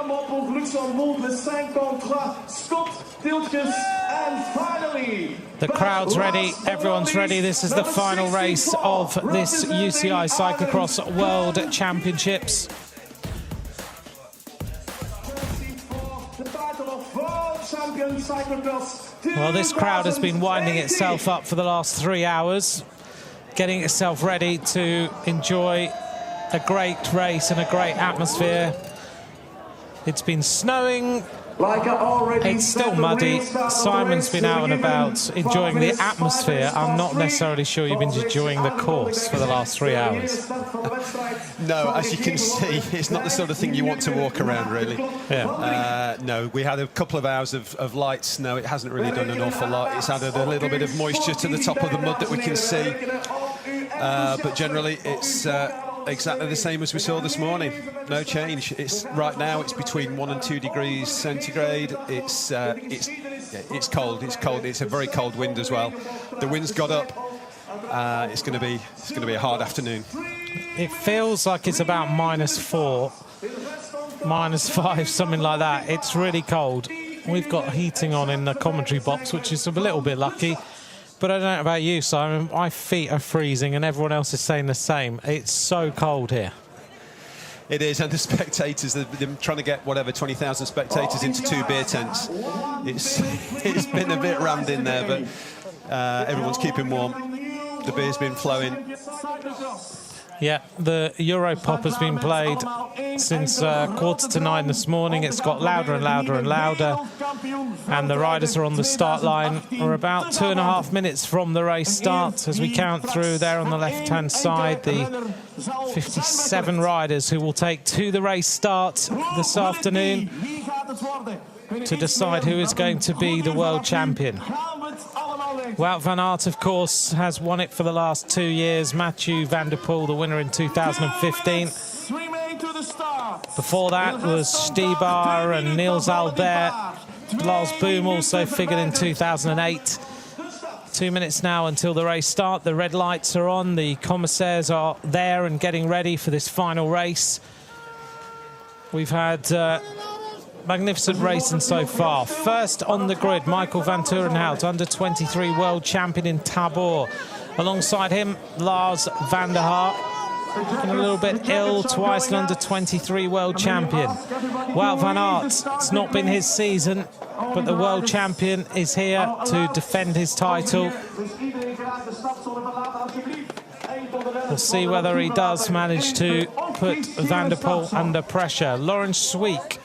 allemaal pour Luxembourg, le 53, Scott Tiltjes, and finally... The crowd's ready, everyone's ready. This is the final race of this UCI Cyclocross World Championships. Well, this crowd has been winding itself up for the last 3 hours, getting itself ready to enjoy a great race and a great atmosphere. It's been snowing, it's still muddy. Simon's been out and about enjoying the atmosphere. I'm not necessarily sure you've been enjoying the course for the last 3 hours. No, as you can see, it's not the sort of thing you want to walk around, really. Yeah. No, we had a couple of hours of light snow. It hasn't really done an awful lot. It's added a little bit of moisture to the top of the mud that we can see. But generally, it's exactly the same as we saw this morning. No change. It's right now. It's between 1 and 2 degrees centigrade. It's cold. It's cold. It's a very cold wind as well. The wind's got up. It's going to be a hard afternoon. It feels like it's about -4, -5, something like that. It's really cold. We've got heating on in the commentary box, which is a little bit lucky. But I don't know about you, Simon. My feet are freezing, and everyone else is saying the same. It's so cold here. It is, and the spectators, they're trying to get, whatever, 20,000 spectators into 2 beer tents. It's been a bit rammed in there, but everyone's keeping warm. The beer's been flowing. Yeah, the Europop has been played since 8:45 this morning. It's got louder and louder and louder. And the riders are on the start line. We're about 2.5 minutes from the race start as we count through there on the left-hand side the 57 riders who will take to the race start this afternoon to decide who is going to be the world champion. Wout van Aert, of course, has won it for the last 2 years. Mathieu van der Poel, the winner in 2015. Before that was Stibar and Niels Albert. Lars Boom also figured in 2008. 2 minutes now until the race start. The red lights are on. The commissaires are there and getting ready for this final race. We've had magnificent racing so far. First on the grid, Michael van Turenhout, under-23 world champion in Tabor. Alongside him, Lars van der Haar, looking a little bit ill, twice an under-23 world champion. Wout van Aert, it's not been his season, but the world champion is here to defend his title. We'll see whether he does manage to put Van der Poel under pressure. Laurens Sweeck,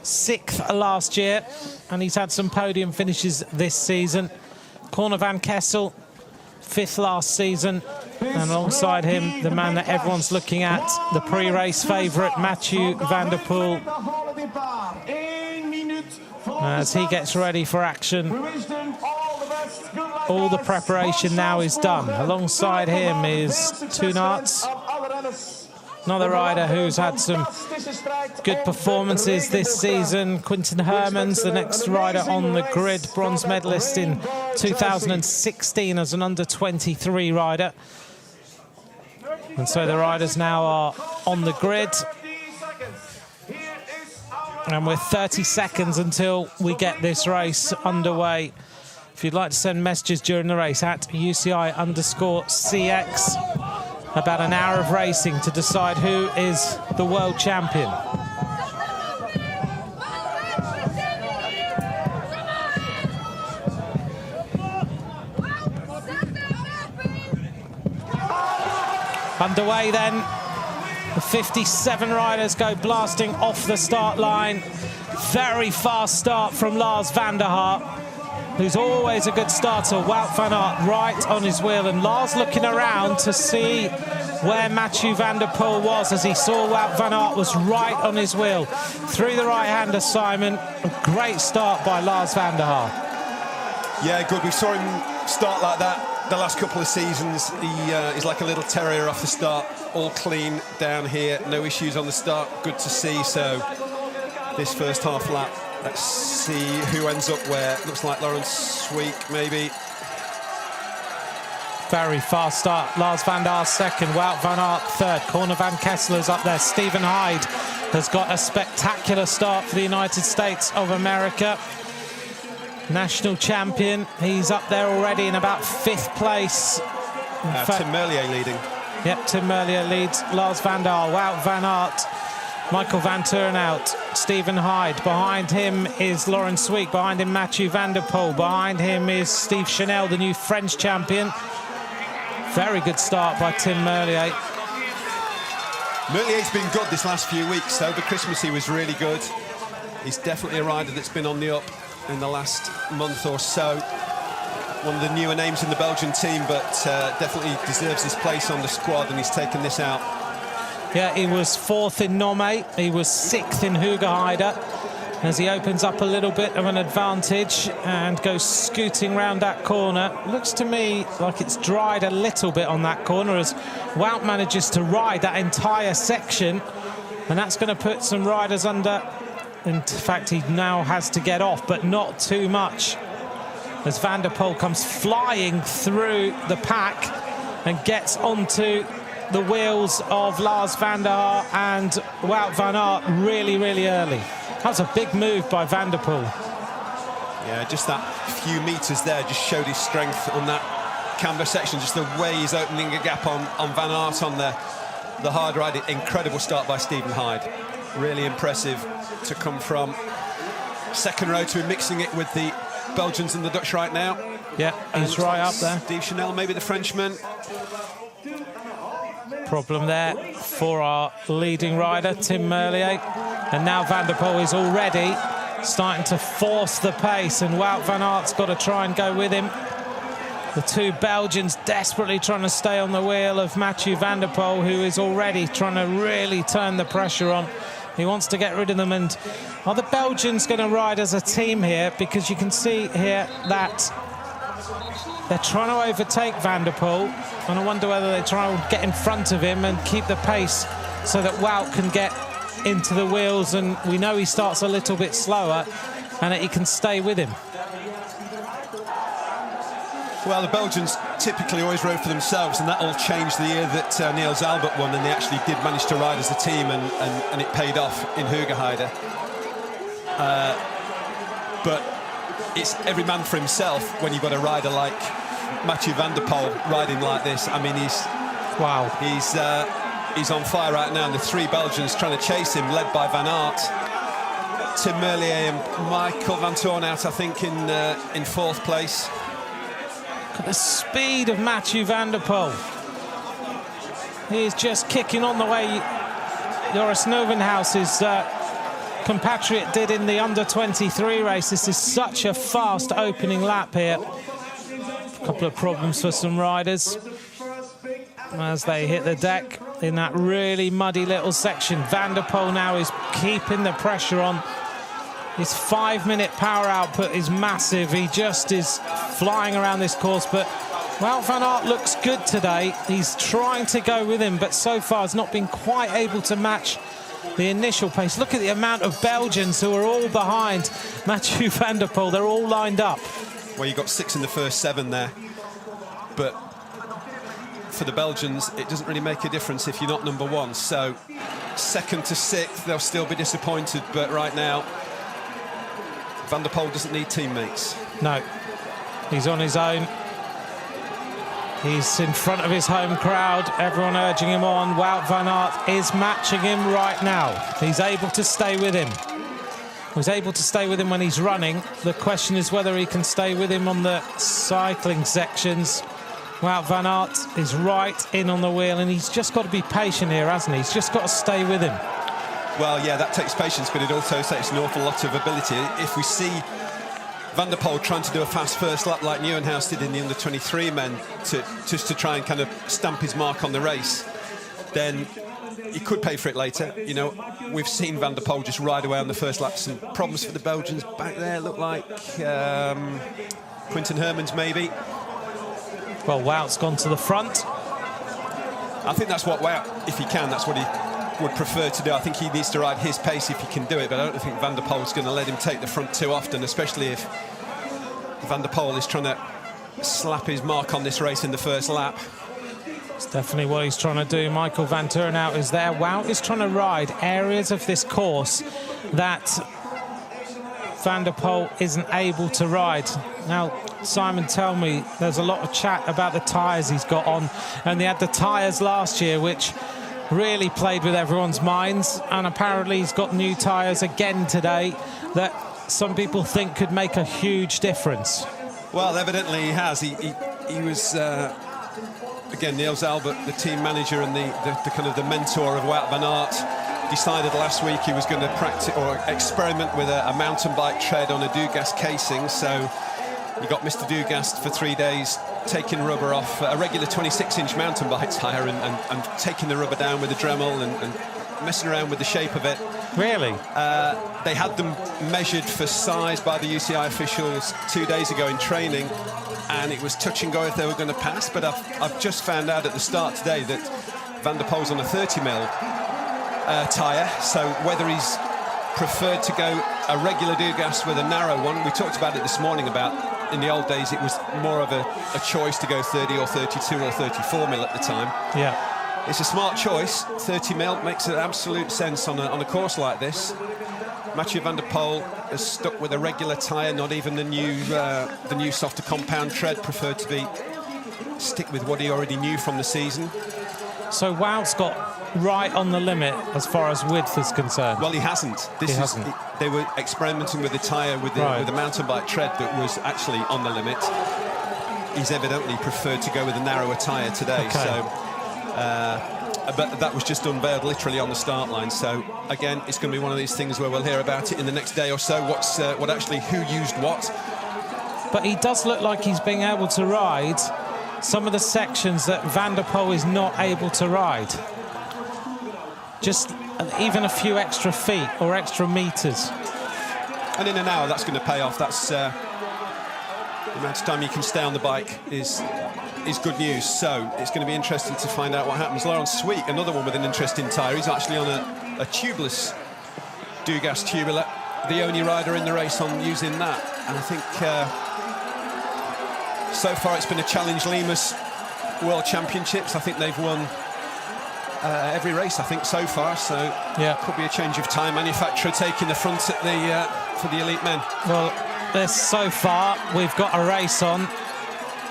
6th last year, and he's had some podium finishes this season. Corne van Kessel, 5th last season, and alongside him, the man that everyone's looking at, the pre-race favourite, Mathieu van der Poel, as he gets ready for action. All the preparation now is done. Alongside him is Tunaerts, another rider who's had some good performances this season. Quinton Herman's the next rider on the grid, bronze medalist in 2016 as an under-23 rider. And so the riders now are on the grid. And we're 30 seconds until we get this race underway. If you'd like to send messages during the race, at UCI_CX. About an hour of racing to decide who is the world champion. Underway then. The 57 riders go blasting off the start line. Very fast start from Lars van der Haar, who's always a good starter. Wout van Aert right on his wheel, and Lars looking around to see where Mathieu van der Poel was as he saw Wout van Aert was right on his wheel. Through the right-hander, Simon. A great start by Lars van der Haar. Yeah, good. We saw him start like that the last couple of seasons. He's like a little terrier off the start, all clean down here, no issues on the start. Good to see. So this first half lap, let's see who ends up where. Looks like Laurens Sweeck, maybe. Very fast start. Lars van der Haar second, Wout van Aert third. Corne van Kessel is up there. Stephen Hyde has got a spectacular start for the United States of America. National champion. He's up there already in about 5th place. Tim Merlier leading. Yep, Tim Merlier leads Lars van der Haar, Wout van Aert, Michael van Turnhout, Stephen Hyde. Behind him is Laurens Sweeck. Behind him, Mathieu van der Poel. Behind him is Steve Chanel, the new French champion. Very good start by Tim Merlier. Merlier's been good this last few weeks. Over Christmas, he was really good. He's definitely a rider that's been on the up in the last month or so. One of the newer names in the Belgian team, but definitely deserves his place on the squad, and he's taken this out. Yeah, he was 4th in Nome. He was 6th in Hooge Hyde, as he opens up a little bit of an advantage and goes scooting round that corner. Looks to me like it's dried a little bit on that corner as Wout manages to ride that entire section, and that's going to put some riders under. In fact, he now has to get off, but not too much, as Van der Poel comes flying through the pack and gets onto the wheels of Lars van der Haar and Wout van Aert really, really early. That was a big move by Van der Poel. Yeah, just that few metres there just showed his strength on that camber section, just the way he's opening a gap on Van Aert on the hard ride. Incredible start by Stephen Hyde. Really impressive to come from second row to mixing it with the Belgians and the Dutch right now. Yeah, he's right up there. Steve Chanel, maybe the Frenchman. Problem there for our leading rider, Tim Merlier. And now Van der Poel is already starting to force the pace, and Wout van Aert's got to try and go with him. The two Belgians desperately trying to stay on the wheel of Mathieu van der Poel, who is already trying to really turn the pressure on. He wants to get rid of them. And are the Belgians going to ride as a team here? Because you can see here that they're trying to overtake Van der Poel, and I wonder whether they try and get in front of him and keep the pace so that Wout can get into the wheels, and we know he starts a little bit slower and that he can stay with him. Well, the Belgians typically always rode for themselves, and that all changed the year that Niels Albert won, and they actually did manage to ride as a team, and it paid off in Hooge Hyde. But it's every man for himself when you've got a rider like Mathieu van der Poel riding like this. I mean, he's on fire right now, and the three Belgians trying to chase him, led by Van Aert, Tim Merlier and Michael van Turnhout, I think, in 4th place. Look at the speed of Mathieu van der Poel. He's just kicking on the way Joris Nieuwenhuis, compatriot, did in the under-23 race. This is such a fast opening lap here. A couple of problems for some riders as they hit the deck in that really muddy little section. Van der Poel now is keeping the pressure on. His 5-minute power output is massive. He just is flying around this course, but Wout van Aert looks good today. He's trying to go with him, but so far has not been quite able to match the initial pace. Look at the amount of Belgians who are all behind Mathieu van der Poel. They're all lined up. Well, you got 6 in the first 7 there, but for the Belgians, it doesn't really make a difference if you're not number 1. So 2nd to 6th, they'll still be disappointed, but right now, Van der Poel doesn't need teammates. No, he's on his own. He's in front of his home crowd, everyone urging him on. Wout van Aert is matching him right now. He's able to stay with him. He was able to stay with him when he's running. The question is whether he can stay with him on the cycling sections. Wout van Aert is right in on the wheel, and he's just got to be patient here, hasn't he? He's just got to stay with him. Well, yeah, that takes patience, but it also takes an awful lot of ability. If we see Van der Poel trying to do a fast first lap like Nieuwenhuis did in the under-23 men, just to try and kind of stamp his mark on the race, then he could pay for it later. You know, we've seen Van der Poel just ride away on the first lap. Some problems for the Belgians back there, look like Quinton Herman's maybe. Well, Wout's gone to the front. I think that's what Wout, if he can, that's what he would prefer to do. I think he needs to ride his pace if he can do it, but I don't think Van der Poel's going to let him take the front too often, especially if Van der Poel is trying to slap his mark on this race in the first lap. It's definitely what he's trying to do. Michael Van Turenhout is there. Wout is trying to ride areas of this course that Van der Poel isn't able to ride. Now, Simon, tell me, there's a lot of chat about the tyres he's got on, and they had the tyres last year, which really played with everyone's minds, and apparently he's got new tyres again today that some people think could make a huge difference. Well, evidently he has. He was... Again, Niels Albert, the team manager and the kind of the mentor of Wout van Aert, decided last week he was going to practice or experiment with a mountain bike tread on a Dugast casing. So he got Mr. Dugast for 3 days, taking rubber off a regular 26-inch mountain bike tyre and taking the rubber down with a Dremel and messing around with the shape of it. Really? They had them measured for size by the UCI officials 2 days ago in training, and it was touch and go if they were going to pass, but I've just found out at the start today that Van der Poel's on a 30mm tyre, so whether he's preferred to go a regular Dugast with a narrow one, we talked about it this morning about in the old days it was more of a choice to go 30 or 32 or 34mm at the time. Yeah. It's a smart choice. 30mm makes absolute sense on a course like this. Mathieu Van der Poel has stuck with a regular tyre, not even the new softer compound tread, preferred to stick with what he already knew from the season. So Wout's got right on the limit as far as width is concerned. Well, he hasn't. They were experimenting with the tyre with the mountain bike tread that was actually on the limit. He's evidently preferred to go with a narrower tyre today. Okay. So. But that was just unveiled literally on the start line. So again, it's going to be one of these things where we'll hear about it in the next day or so. Who used what? But he does look like he's being able to ride some of the sections that Van der Poel is not able to ride. Just even a few extra feet or extra meters. And in an hour, that's going to pay off. That's the amount of time you can stay on the bike is good news. So it's going to be interesting to find out what happens. Laurent Sweet, another one with an interesting tyre. He's actually on a tubeless Dugast tubular, the only rider in the race on using that. And I think so far it's been a Challenge Limas World Championships. I think they've won every race, I think, so far. So yeah, could be a change of time. Manufacturer taking the front at for the elite men. Well, so far we've got a race on.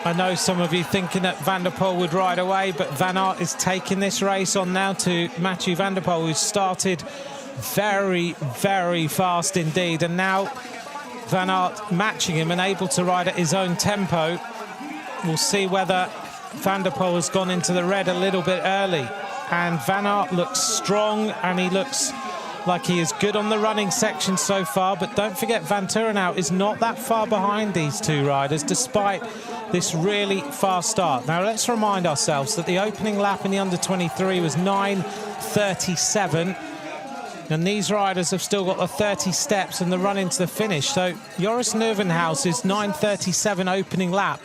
I know some of you thinking that Van der Poel would ride away, but Van Aert is taking this race on now to Mathieu Van der Poel, who started very, very fast indeed. And now Van Aert matching him and able to ride at his own tempo. We'll see whether Van der Poel has gone into the red a little bit early. And Van Aert looks strong, and he looks like he is good on the running section so far. But don't forget, Van Turenhout is not that far behind these two riders, despite this really fast start. Now, let's remind ourselves that the opening lap in the under-23 was 9:37, and these riders have still got the 30 steps and the run into the finish. So Joris Nieuwenhuis's 9:37 opening lap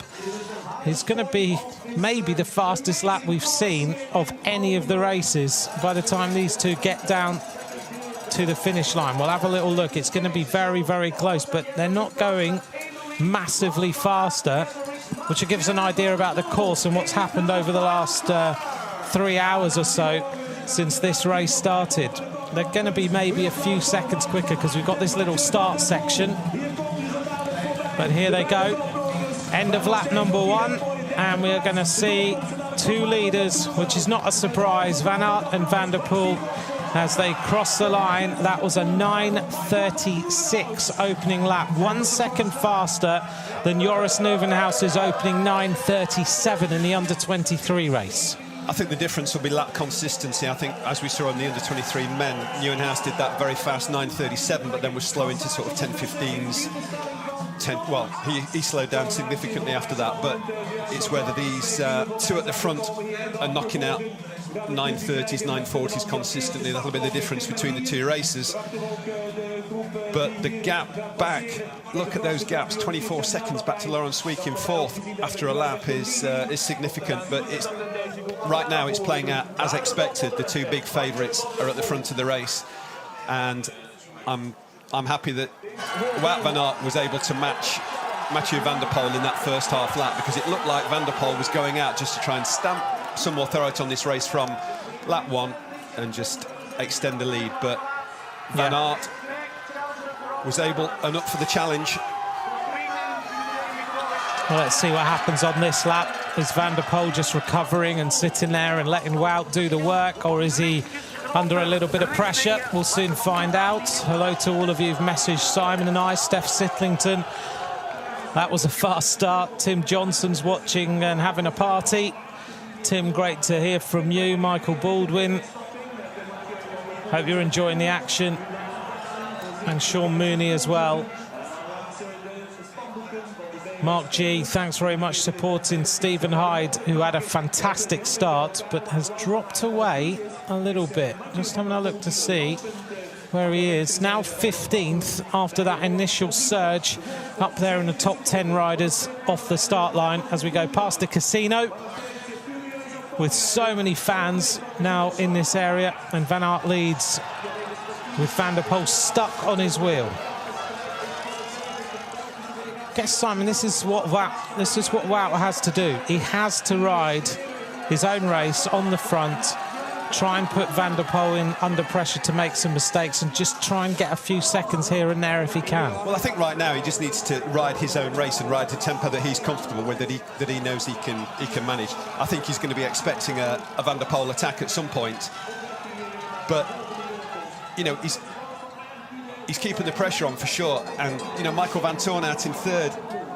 is going to be maybe the fastest lap we've seen of any of the races by the time these two get down to the finish line. We'll have a little look. It's going to be very, very close, but they're not going massively faster, which will give us an idea about the course and what's happened over the last 3 hours or so since this race started. They're going to be maybe a few seconds quicker because we've got this little start section. But here they go. End of lap number 1, and we are going to see two leaders, which is not a surprise, Van Aert and Van der Poel, as they cross the line. That was a 9:36 opening lap, 1 second faster than Joris Nieuwenhuis's opening 9:37 in the under-23 race. I think the difference will be lap consistency. I think, as we saw on the under-23 men, Nieuwenhuis did that very fast 9:37, but then was slow into sort of 10:15s. Well, he slowed down significantly after that, but it's whether these two at the front are knocking out 9:30s, 9:40s consistently. That'll be the difference between the two races. But the gap back, look at those gaps, 24 seconds back to Laurent Sweet in 4th after a lap is significant, but right now it's playing out as expected. The two big favourites are at the front of the race, and I'm happy that Wout van Aert was able to match Mathieu Van der Poel in that first half lap, because it looked like Van der Poel was going out just to try and stamp some more authority on this race from lap 1 and just extend the lead. But Van Aert was able and up for the challenge. Well, let's see what happens on this lap. Is Van der Poel just recovering and sitting there and letting Wout do the work, or is he under a little bit of pressure? We'll soon find out. Hello to all of you who've messaged Simon and I, Steph Sittlington. That was a fast start. Tim Johnson's watching and having a party. Tim, great to hear from you. Michael Baldwin, hope you're enjoying the action. And Sean Mooney as well. Mark G, thanks very much supporting Stephen Hyde, who had a fantastic start but has dropped away a little bit. Just having a look to see where he is. Now 15th after that initial surge, up there in the top 10 riders off the start line as we go past the casino, with so many fans now in this area, and Van Aert leads with Van der Poel stuck on his wheel. Guess, Simon, this is what Wout has to do. He has to ride his own race on the front, try and put Van der Poel in under pressure to make some mistakes, and just try and get a few seconds here and there if he can. Well, I think right now he just needs to ride his own race and ride the tempo that he's comfortable with, that he knows he can manage. I think he's going to be expecting a Van der Poel attack at some point, but you know, he's keeping the pressure on for sure. And you know, Michael Van Toorn out in third,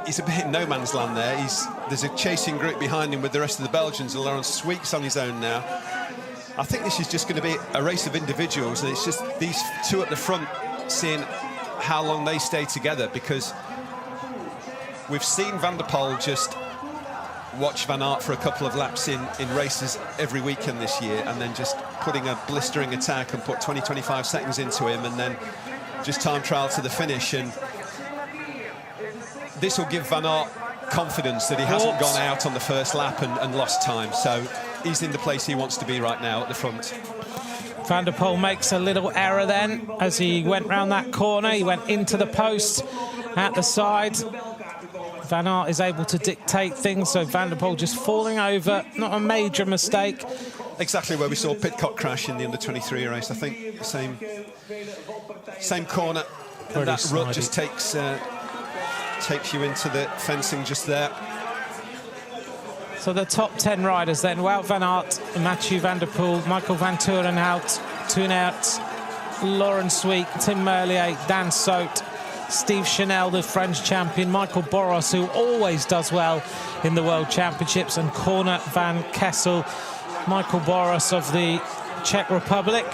he's a bit in no man's land there. There's a chasing group behind him with the rest of the Belgians, and Laurens Sweeck's on his own now. I think this is just going to be a race of individuals, and it's just these two at the front seeing how long they stay together, because we've seen Van der Poel just watch Van Aert for a couple of laps in races every weekend this year, and then just putting a blistering attack and put 20-25 seconds into him, and then just time trial to the finish. And this will give Van Aert confidence that he hasn't gone out on the first lap and lost time. So he's in the place he wants to be right now at the front. Van der Poel makes a little error then as he went round that corner. He went into the post at the side. Van Aert is able to dictate things, so Van der Poel just falling over, not a major mistake. Exactly where we saw Pidcock crash in the under-23 race. I think the same corner, and that rut just takes you into the fencing just there. So the top 10 riders then: Wout van Aert, Mathieu van der Poel, Michael van Toornaert, Laurens Sweeck, Tim Merlier, Dan Soot, Steve Chanel, the French champion, Michael Boros, who always does well in the World Championships, and Corne van Kessel. Michael Boros of the Czech Republic,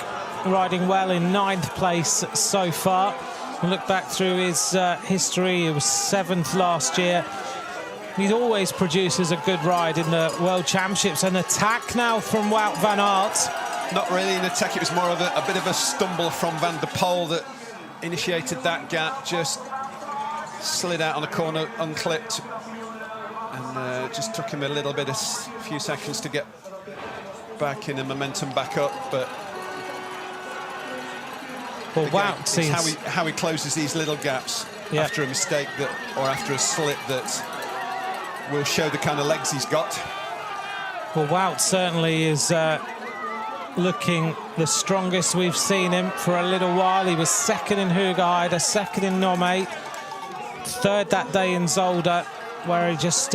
riding well in 9th place so far. And look back through his history, he was 7th last year. He always produces a good ride in the World Championships. An attack now from Wout van Aert. Not really an attack, it was more of a bit of a stumble from Van der Poel that initiated that gap, just slid out on a corner, unclipped, and just took him a few seconds to get back in and momentum back up. But well, again, Wout seems how he closes these little gaps after a mistake or after a slip that will show the kind of legs he's got. Well, Wout certainly is looking the strongest we've seen him for a little while. He was 2nd in Hyde, a 2nd in Nome, 3rd that day in Zolder, where he just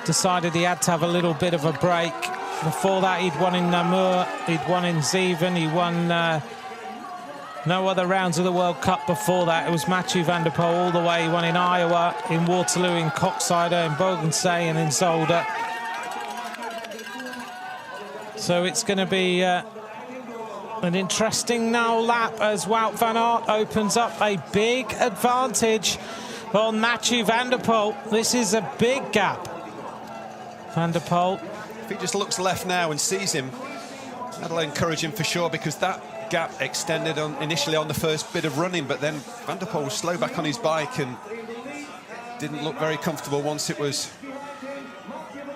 decided he had to have a little bit of a break. Before that, he'd won in Namur, he'd won in Zeven, he won no other rounds of the World Cup before that. It was Mathieu van der Poel all the way. He won in Iowa, in Waterloo, in Coxyder, in Bogensay, and in Zolder. So it's going to be an interesting now lap as Wout van Aert opens up a big advantage on Mathieu van der Poel. This is a big gap. Van der Poel. If he just looks left now and sees him, that'll encourage him for sure, because that gap extended initially on the first bit of running, but then Van der Poel was slow back on his bike and didn't look very comfortable once it was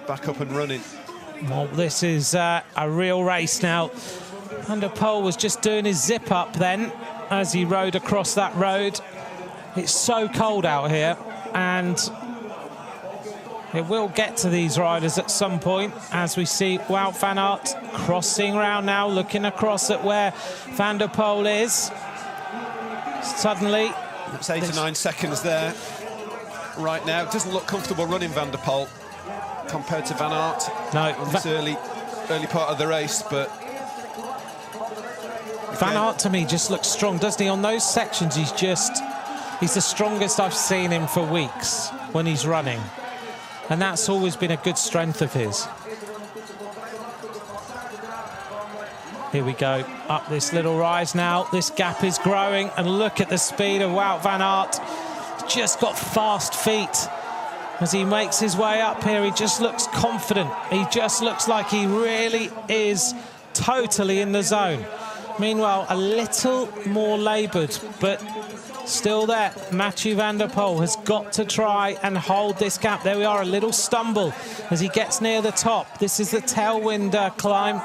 back up and running. Well, this is a real race now. Van der Poel was just doing his zip up then as he rode across that road. It's so cold out here, and It will get to these riders at some point, as we see Wout van Aert crossing round now, looking across at where Van der Poel is. Suddenly... It's 8 or 9 seconds there right now. It doesn't look comfortable running Van der Poel compared to Van Aert. No. On this early part of the race, but... Van Aert, to me, just looks strong, doesn't he? On those sections, he's the strongest I've seen him for weeks when he's running. And that's always been a good strength of his. Here we go, up this little rise now. This gap is growing, and look at the speed of Wout van Aert. Just got fast feet as he makes his way up here. He just looks confident. He just looks like he really is totally in the zone. Meanwhile, a little more laboured, but still there. Mathieu van der Poel has got to try and hold this gap. There we are, a little stumble as he gets near the top. This is the Tailwind Climb.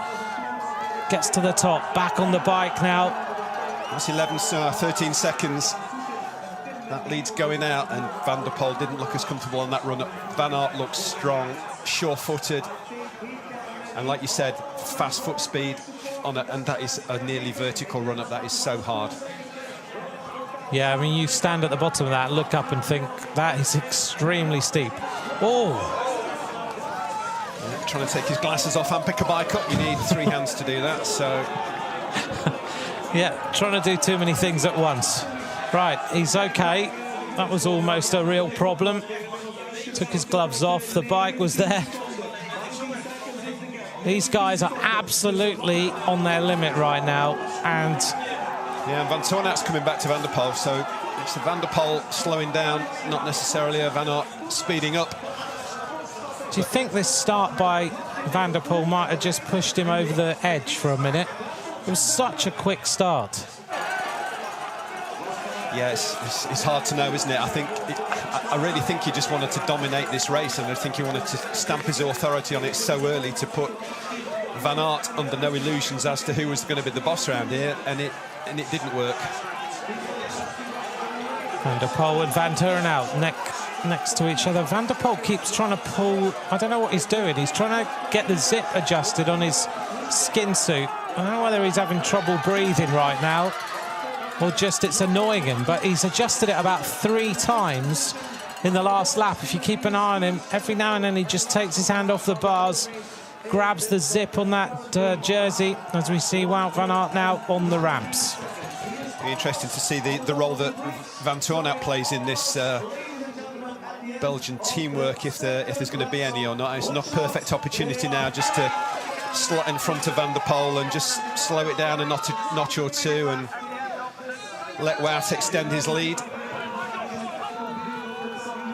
Gets to the top, back on the bike now. That's 13 seconds. That lead's going out, and Van der Poel didn't look as comfortable on that run. Van Aert looks strong, sure-footed, and like you said, fast foot speed on it, and that is a nearly vertical run-up. That is so hard. Yeah, I mean, you stand at the bottom of that, look up and think, that is extremely steep. Oh! Yeah, trying to take his glasses off and pick a bike up, you need 3 hands to do that, so... Yeah, trying to do too many things at once. Right, he's okay. That was almost a real problem. Took his gloves off, the bike was there. These guys are absolutely on their limit right now, and... Yeah, Van Toornat's coming back to Van der Poel, so it's Van der Poel slowing down, not necessarily a Van Aert speeding up. Do you think this start by Van der Poel might have just pushed him over the edge for a minute? It was such a quick start. Yeah, it's hard to know, isn't it? I really think he just wanted to dominate this race, and I think he wanted to stamp his authority on it so early to put Van Aert under no illusions as to who was going to be the boss around here, and it didn't work. Van der Poel and Van Turnhout next to each other. Van der Poel keeps trying to pull, I don't know what he's doing. He's trying to get the zip adjusted on his skin suit. I don't know whether he's having trouble breathing right now or just it's annoying him, but he's adjusted it about 3 times in the last lap. If you keep an eye on him, every now and then he just takes his hand off the bars, grabs the zip on that jersey, as we see Wout van Aert now on the ramps. It'll be interesting to see the role that Van Toornat plays in this Belgian teamwork, if there's going to be any or not. It's not a perfect opportunity now just to slot in front of Van der Poel and just slow it down a notch or two and let Wout extend his lead.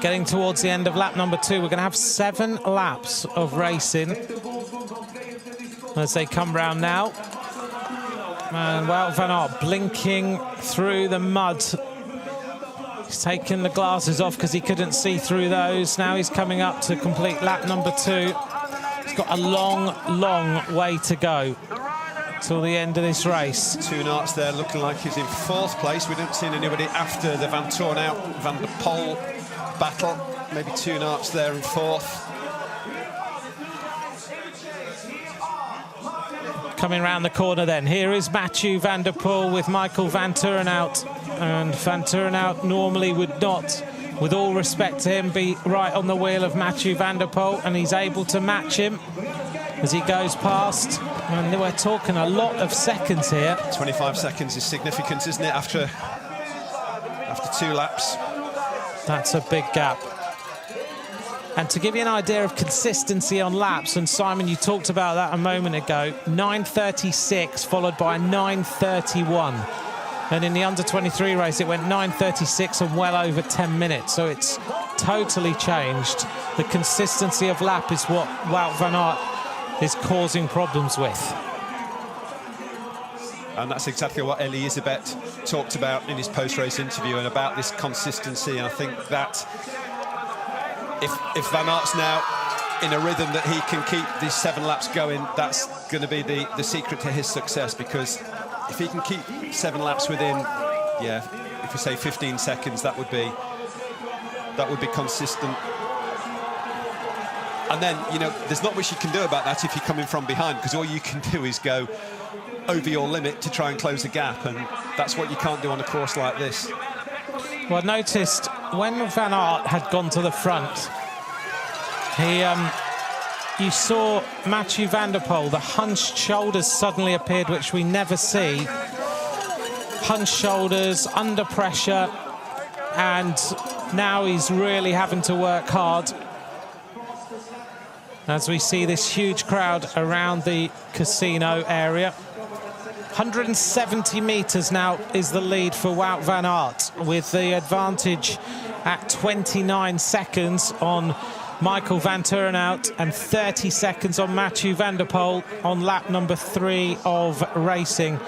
Getting towards the end of lap number 2, we're going to have 7 laps of racing as they come round now. And Wout van Aert blinking through the mud. He's taken the glasses off because he couldn't see through those. Now he's coming up to complete lap number 2. He's got a long, long way to go till the end of this race. Toornat's there looking like he's in 4th place. We don't see anybody after the Van Toornat, Van der Poel battle. Maybe Toornat's there in 4th. Coming round the corner then, here is Mathieu van der Poel with Michael Van Turnhout. And Van Turnhout normally would not, with all respect to him, be right on the wheel of Mathieu van der Poel, and he's able to match him as he goes past. And we're talking a lot of seconds here. 25 seconds is significant, isn't it, after 2 laps? That's a big gap. And to give you an idea of consistency on laps, and Simon, you talked about that a moment ago, 9:36 followed by 9:31. And in the under-23 race, it went 9:36 and well over 10 minutes. So it's totally changed. The consistency of lap is what Wout van Aert is causing problems with. And that's exactly what Elisabeth talked about in his post-race interview, and about this consistency. And I think that if Van Aert's now in a rhythm that he can keep these 7 laps going, that's going to be the secret to his success, because if he can keep 7 laps within, yeah, if we say 15 seconds, that would be consistent. And then, you know, there's not much you can do about that if you're coming from behind, because all you can do is go over your limit to try and close the gap, and that's what you can't do on a course like this. Well, I noticed when Van Aert had gone to the front, you saw Mathieu van der Poel, the hunched shoulders suddenly appeared, which we never see. Hunched shoulders, under pressure, and now he's really having to work hard. As we see this huge crowd around the casino area. 170 metres now is the lead for Wout van Aert, with the advantage at 29 seconds on Michael van Turenhout and 30 seconds on Mathieu van der Poel on lap number 3 of racing.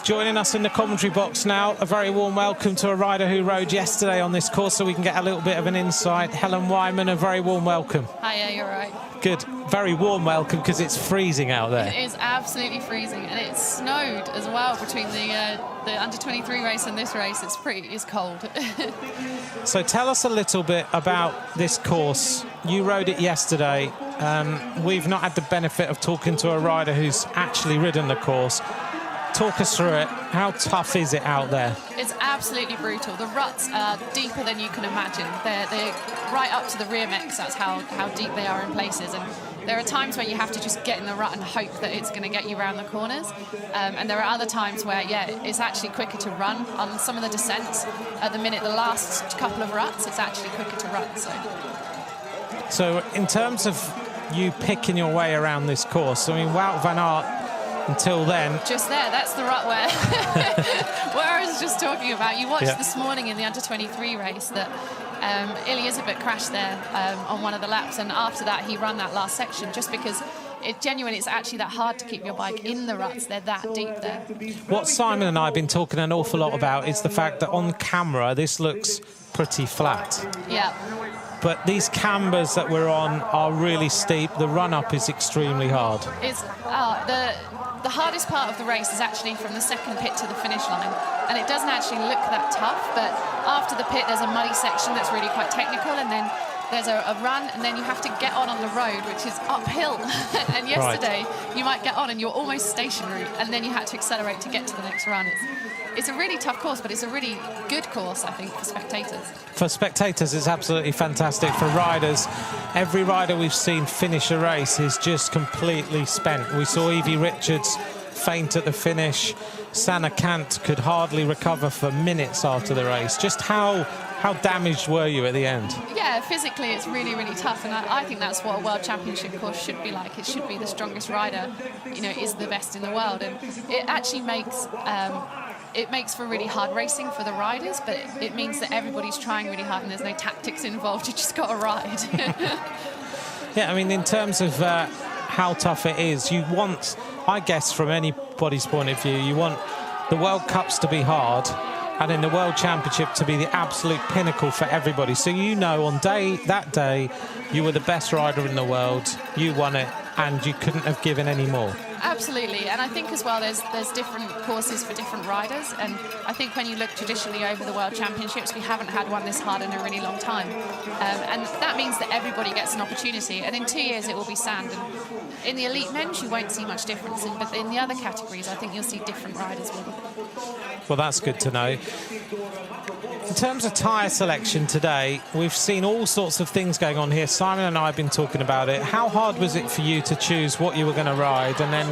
Joining us in the commentary box now, a very warm welcome to a rider who rode yesterday on this course, so we can get a little bit of an insight. Helen Wyman, a very warm welcome. Hiya, you're right. Good. Very warm welcome, because it's freezing out there. It is absolutely freezing, and it snowed as well between the under-23 race and this race. It's cold. So tell us a little bit about this course. You rode it yesterday. We've not had the benefit of talking to a rider who's actually ridden the course. Talk us through it. How tough is it out there? It's absolutely brutal. The ruts are deeper than you can imagine. They're right up to the rear mechs. That's how deep they are in places. And there are times where you have to just get in the rut and hope that it's going to get you around the corners. And there are other times where, yeah, it's actually quicker to run. On some of the descents, at the last couple of ruts, it's actually quicker to run. So in terms of you picking your way around this course, I mean, Wout van Aert, until then... Just there, that's the rut where, where I was just talking about. You watched this morning in the under-23 race that Elizabeth crashed there on one of the laps, and after that he ran that last section just because it's actually that hard to keep your bike in the ruts. They're that deep there. What Simon and I have been talking an awful lot about is the fact that on camera this looks pretty flat. Yeah. But these cambers that we're on are really steep. The run-up is extremely hard. It's the hardest part of the race is actually from the second pit to the finish line, and it doesn't actually look that tough, but after the pit there's a muddy section that's really quite technical, and then there's a run, and then you have to get on the road, which is uphill. And yesterday you might get on and you're almost stationary, and then you had to accelerate to get to the next run. It's a really tough course, but it's a really good course, I think, for spectators. For spectators, it's absolutely fantastic. For riders, every rider we've seen finish a race is just completely spent. We saw Evie Richards faint at the finish. Sanne Cant could hardly recover for minutes after the race. Just how damaged were you at the end? Yeah, physically it's really, really tough, and I think that's what a World Championship course should be like. It should be the strongest rider, you know, is the best in the world, and it actually makes for really hard racing for the riders, but it means that everybody's trying really hard and there's no tactics involved. You just got to ride. Yeah, I mean, in terms of how tough it is, you want, I guess, from anybody's point of view, you want the World Cups to be hard, and in the World Championship to be the absolute pinnacle for everybody. So you know on that day, you were the best rider in the world, you won it, and you couldn't have given any more. Absolutely, and I think as well there's different courses for different riders, and I think when you look traditionally over the World Championships, we haven't had one this hard in a really long time, and that means that everybody gets an opportunity, and in 2 years it will be sand, and in the elite men's you won't see much difference, but in the other categories I think you'll see different riders win. Well, that's good to know. In terms of tyre selection today, we've seen all sorts of things going on here. Simon and I have been talking about it. How hard was it for you to choose what you were going to ride? And then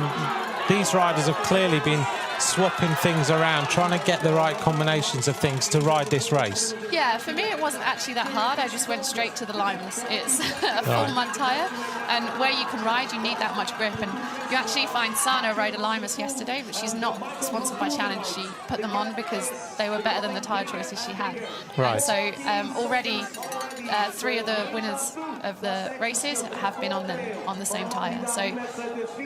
these riders have clearly been swapping things around, trying to get the right combinations of things to ride this race. Yeah, for me it wasn't actually that hard. I just went straight to the Limas. It's a full mud tyre, and where you can ride you need that much grip, and you actually find Sana rode a Limas yesterday, but she's not sponsored by Challenge. She put them on because they were better than the tyre choices she had. Right. And so already 3 of the winners of the races have been on the same tyre. So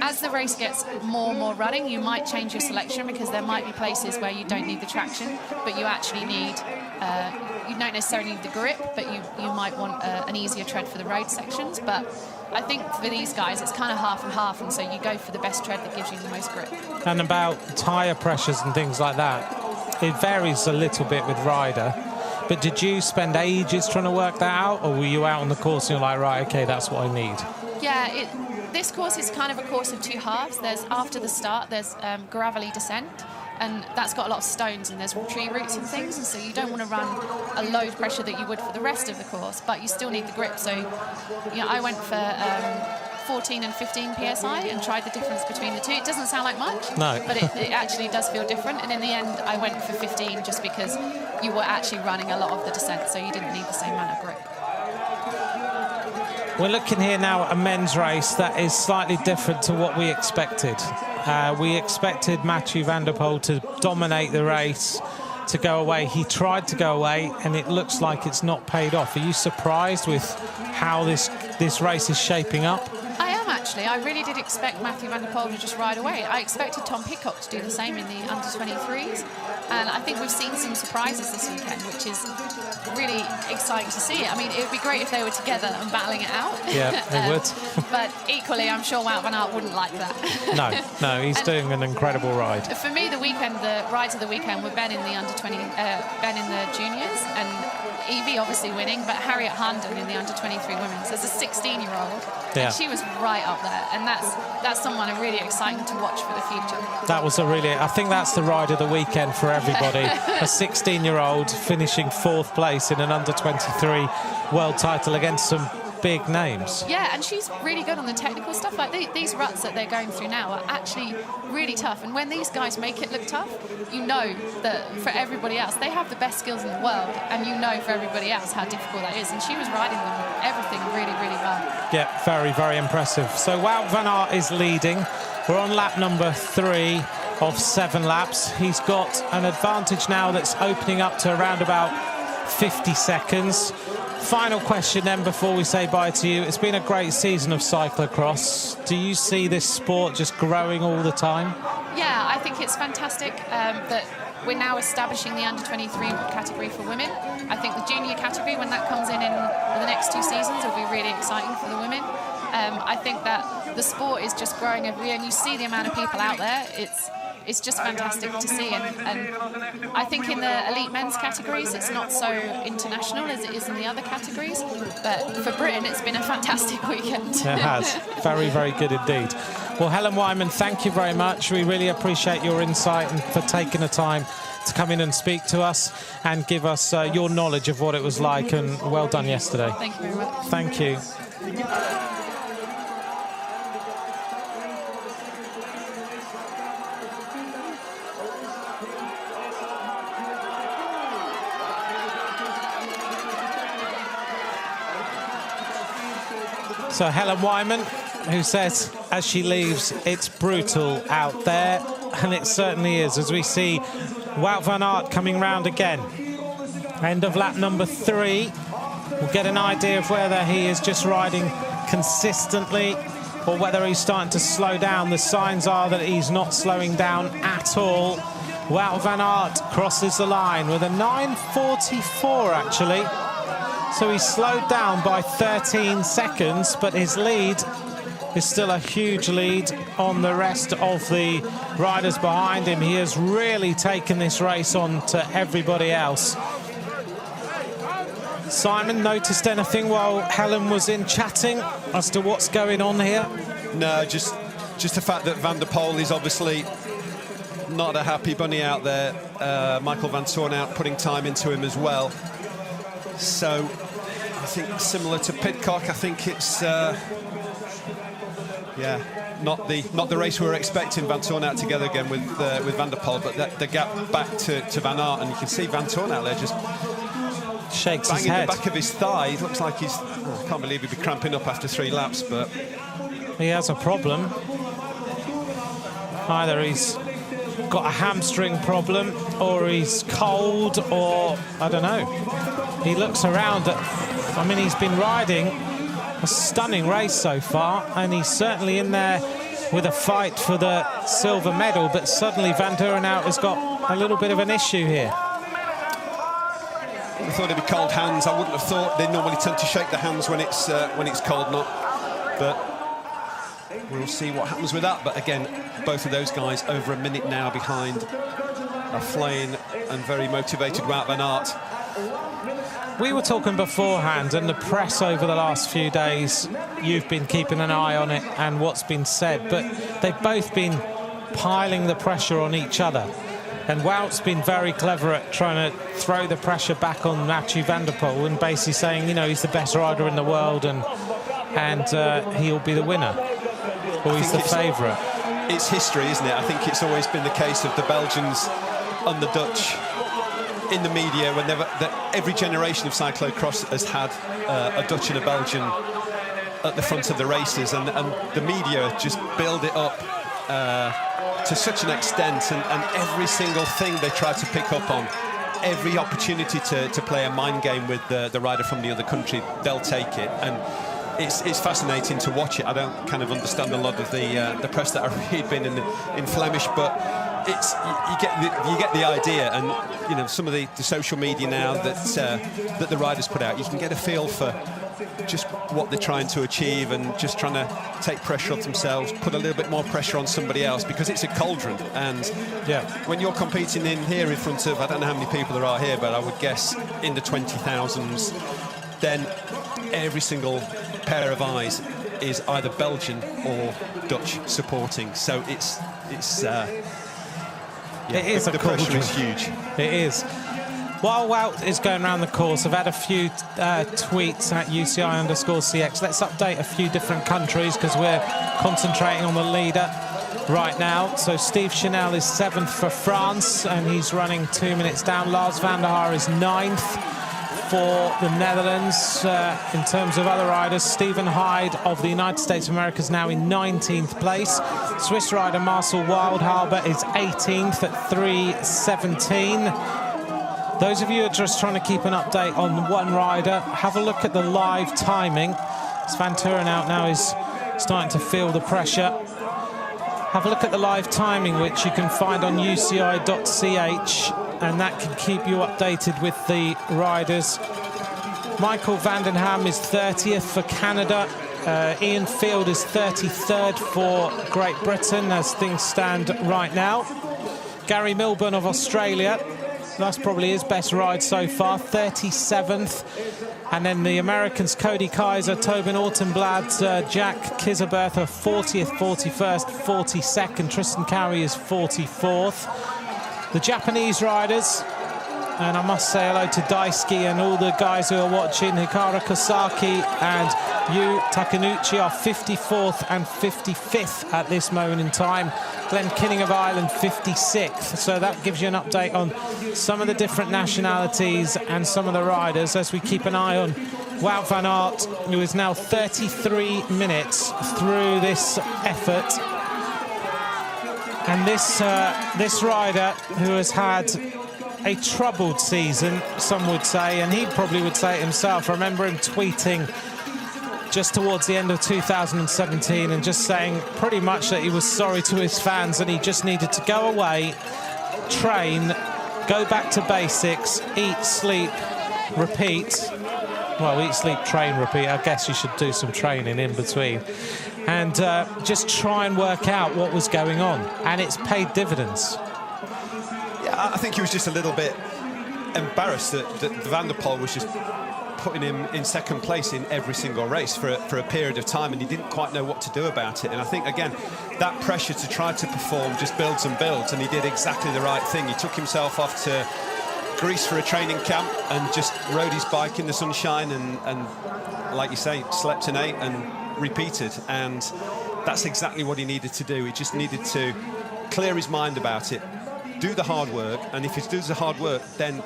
as the race gets more and more running, you might change your selection, because there might be places where you don't need the traction, but you actually need, you don't necessarily need the grip, but you might want an easier tread for the road sections. But I think for these guys, it's kind of half and half, and so you go for the best tread that gives you the most grip. And about tyre pressures and things like that, it varies a little bit with rider. But did you spend ages trying to work that out, or were you out on the course and you're like, right, okay, that's what I need? Yeah, this course is kind of a course of two halves. After the start, there's gravelly descent, and that's got a lot of stones, and there's tree roots and things, and so you don't want to run a load pressure that you would for the rest of the course, but you still need the grip. So, I went for 14 and 15 psi and tried the difference between the two. It doesn't sound like much, no. But it actually does feel different, and in the end I went for 15 just because you were actually running a lot of the descent, so you didn't need the same amount of grip. We're looking here now at a men's race that is slightly different to what we expected. We expected Mathieu van der Poel to dominate the race, to go away. He tried to go away, and it looks like it's not paid off. Are you surprised with how this race is shaping up? I am actually. I really did expect Mathieu van der Poel to just ride away. I expected Tom Pidcock to do the same in the under-23s, and I think we've seen some surprises this weekend, which is really exciting to see. I mean, it would be great if they were together and battling it out. Yeah, it would. But equally, I'm sure Wout van Aert wouldn't like that. No, he's doing an incredible ride. For me, the rides of the weekend were Ben in the Ben in the juniors, and Evie obviously winning, but Harriet Harden in the under-23 women's as a 16-year-old, and she was right up there, and that's someone really exciting to watch for the future. That was I think that's the ride of the weekend for everybody. A 16-year-old finishing 4th place in an under-23 world title against some big names. Yeah, and she's really good on the technical stuff. Like these ruts that they're going through now are actually really tough, and when these guys make it look tough, you know that for everybody else, they have the best skills in the world, and you know for everybody else how difficult that is, and she was riding them everything really, really well. Yeah, very, very impressive. So Wout van Aert is leading. We're on lap number 3 of 7 laps. He's got an advantage now that's opening up to around about 50 seconds. Final question then before we say bye to you. It's been a great season of cyclocross. Do you see this sport just growing all the time? Yeah, I think it's fantastic that we're now establishing the under-23 category for women. I think the junior category, when that comes in the next 2 seasons, will be really exciting for the women. I think that the sport is just growing every year, and you see the amount of people out there. It's just fantastic to see, and I think in the elite men's categories it's not so international as it is in the other categories, but for Britain it's been a fantastic weekend. It has. Very, very good indeed. Well, Helen Wyman, thank you very much. We really appreciate your insight and for taking the time to come in and speak to us and give us your knowledge of what it was like, and well done yesterday. Thank you very much. Thank you. So Helen Wyman, who says as she leaves, it's brutal out there, and it certainly is, as we see Wout van Aert coming round again. End of lap number 3. We'll get an idea of whether he is just riding consistently or whether he's starting to slow down. The signs are that he's not slowing down at all. Wout van Aert crosses the line with a 9:44 actually. So he's slowed down by 13 seconds, but his lead is still a huge lead on the rest of the riders behind him. He has really taken this race on to everybody else. Simon, noticed anything while Helen was in chatting as to what's going on here? No, just the fact that Van der Poel is obviously not a happy bunny out there. Michael van Toornout putting time into him as well. So I think similar to Pidcock, I think it's not the race we were expecting. Van Toornout together again with Van der Poel, but the gap back to Van Aert, and you can see Van Toornout there just shakes his banging head. the back of his thigh. It looks like he's. I can't believe he'd be cramping up after 3 laps, but he has a problem. Either he's got a hamstring problem, or he's cold, or I don't know. He looks around I mean, he's been riding a stunning race so far, and he's certainly in there with a fight for the silver medal, but suddenly Van Toornout has got a little bit of an issue here. I thought it'd be cold hands. I wouldn't have thought they normally tend to shake the hands when it's cold, not. But we'll see what happens with that. But again, both of those guys over a minute now behind a flying and very motivated Wout van Aert. We were talking beforehand, and the press over the last few days, you've been keeping an eye on it and what's been said, but they've both been piling the pressure on each other. And Wout's been very clever at trying to throw the pressure back on Mathieu van der Poel and basically saying, you know, he's the best rider in the world and he'll be the winner, or he's the favourite. It's history, isn't it? I think it's always been the case of the Belgians and the Dutch in the media. Every generation of cyclocross has had a Dutch and a Belgian at the front of the races, and the media just build it up to such an extent, and every single thing they try to pick up on, every opportunity to play a mind game with the rider from the other country, they'll take it. And it's fascinating to watch it. I don't kind of understand a lot of the press that I read been in Flemish, but you get the idea. And you know, some of the social media now that the riders put out, you can get a feel for just what they're trying to achieve and just trying to take pressure off themselves, put a little bit more pressure on somebody else, because it's a cauldron. And yeah, when you're competing in here in front of, I don't know how many people there are here, but I would guess in the 20,000s, then every single pair of eyes is either Belgian or Dutch supporting. So it is a the pressure is huge. It is. While Wout is going around the course, I've had a few tweets at UCI_CX. Let's update a few different countries because we're concentrating on the leader right now. So Steve Chanel is 7th for France and he's running 2 minutes down. Lars van der Haar is 9th for the Netherlands. In terms of other riders, Stephen Hyde of the United States of America is now in 19th place. Swiss rider Marcel Wildhaber is 18th at 3:17. Those of you who are just trying to keep an update on one rider, have a look at the live timing. Svan Turenhout now is starting to feel the pressure. Have a look at the live timing, which you can find on uci.ch, and that can keep you updated with the riders. Michael Vandenham is 30th for Canada. Ian Field is 33rd for Great Britain as things stand right now. Gary Milburn of Australia, that's probably his best ride so far, 37th. And then the Americans, Cody Kaiser, Tobin Ortenblad, Jack Kiserberth are 40th, 41st, 42nd. Tristan Cowie is 44th. The Japanese riders, and I must say hello to Daisuke and all the guys who are watching. Hikaru Kosaki and Yu Takenuchi are 54th and 55th at this moment in time. Glenn Kinning of Ireland 56th. So that gives you an update on some of the different nationalities and some of the riders as we keep an eye on Wout van Aert, who is now 33 minutes through this effort. And this rider who has had a troubled season, some would say, and he probably would say it himself. I remember him tweeting just towards the end of 2017 and just saying pretty much that he was sorry to his fans and he just needed to go away, train, go back to basics, eat, sleep, repeat. Well, eat, sleep, train, repeat. I guess you should do some training in between. And just try and work out what was going on. And it's paid dividends. Yeah, I think he was just a little bit embarrassed that Van der Poel was just putting him in second place in every single race for a period of time, and he didn't quite know what to do about it. And I think, again, that pressure to try to perform just builds and builds, and he did exactly the right thing. He took himself off to Greece for a training camp and just rode his bike in the sunshine and like you say, slept and ate and repeated. And that's exactly what he needed to do. He just needed to clear his mind about it, do the hard work, and if he does the hard work, then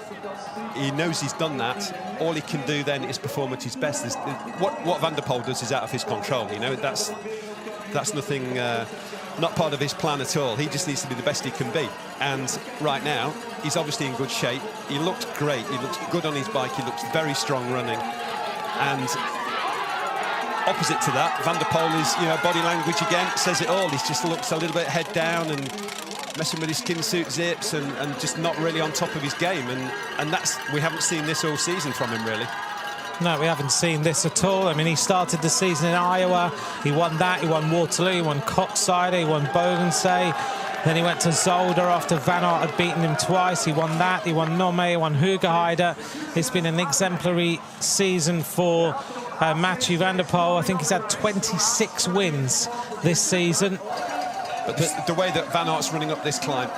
he knows he's done that. All he can do then is perform at his best. What Van der Poel does is out of his control. You know, that's nothing, not part of his plan at all. He just needs to be the best he can be. And right now, he's obviously in good shape. He looks great. He looks good on his bike. He looks very strong running. And opposite to that, Van der Poel is, you know, body language again says it all. He just looks a little bit head down and messing with his skin suit zips and just not really on top of his game. And we haven't seen this all season from him, really. No, we haven't seen this at all. I mean, he started the season in Iowa. He won that. He won Waterloo. He won Coxside. He won Bodensee. Then he went to Zolder after Van Aert had beaten him twice. He won that, he won Nome, he won Hyde. It's been an exemplary season for Mathieu van der Poel. I think he's had 26 wins this season. But the way that Van Aert's running up this climb,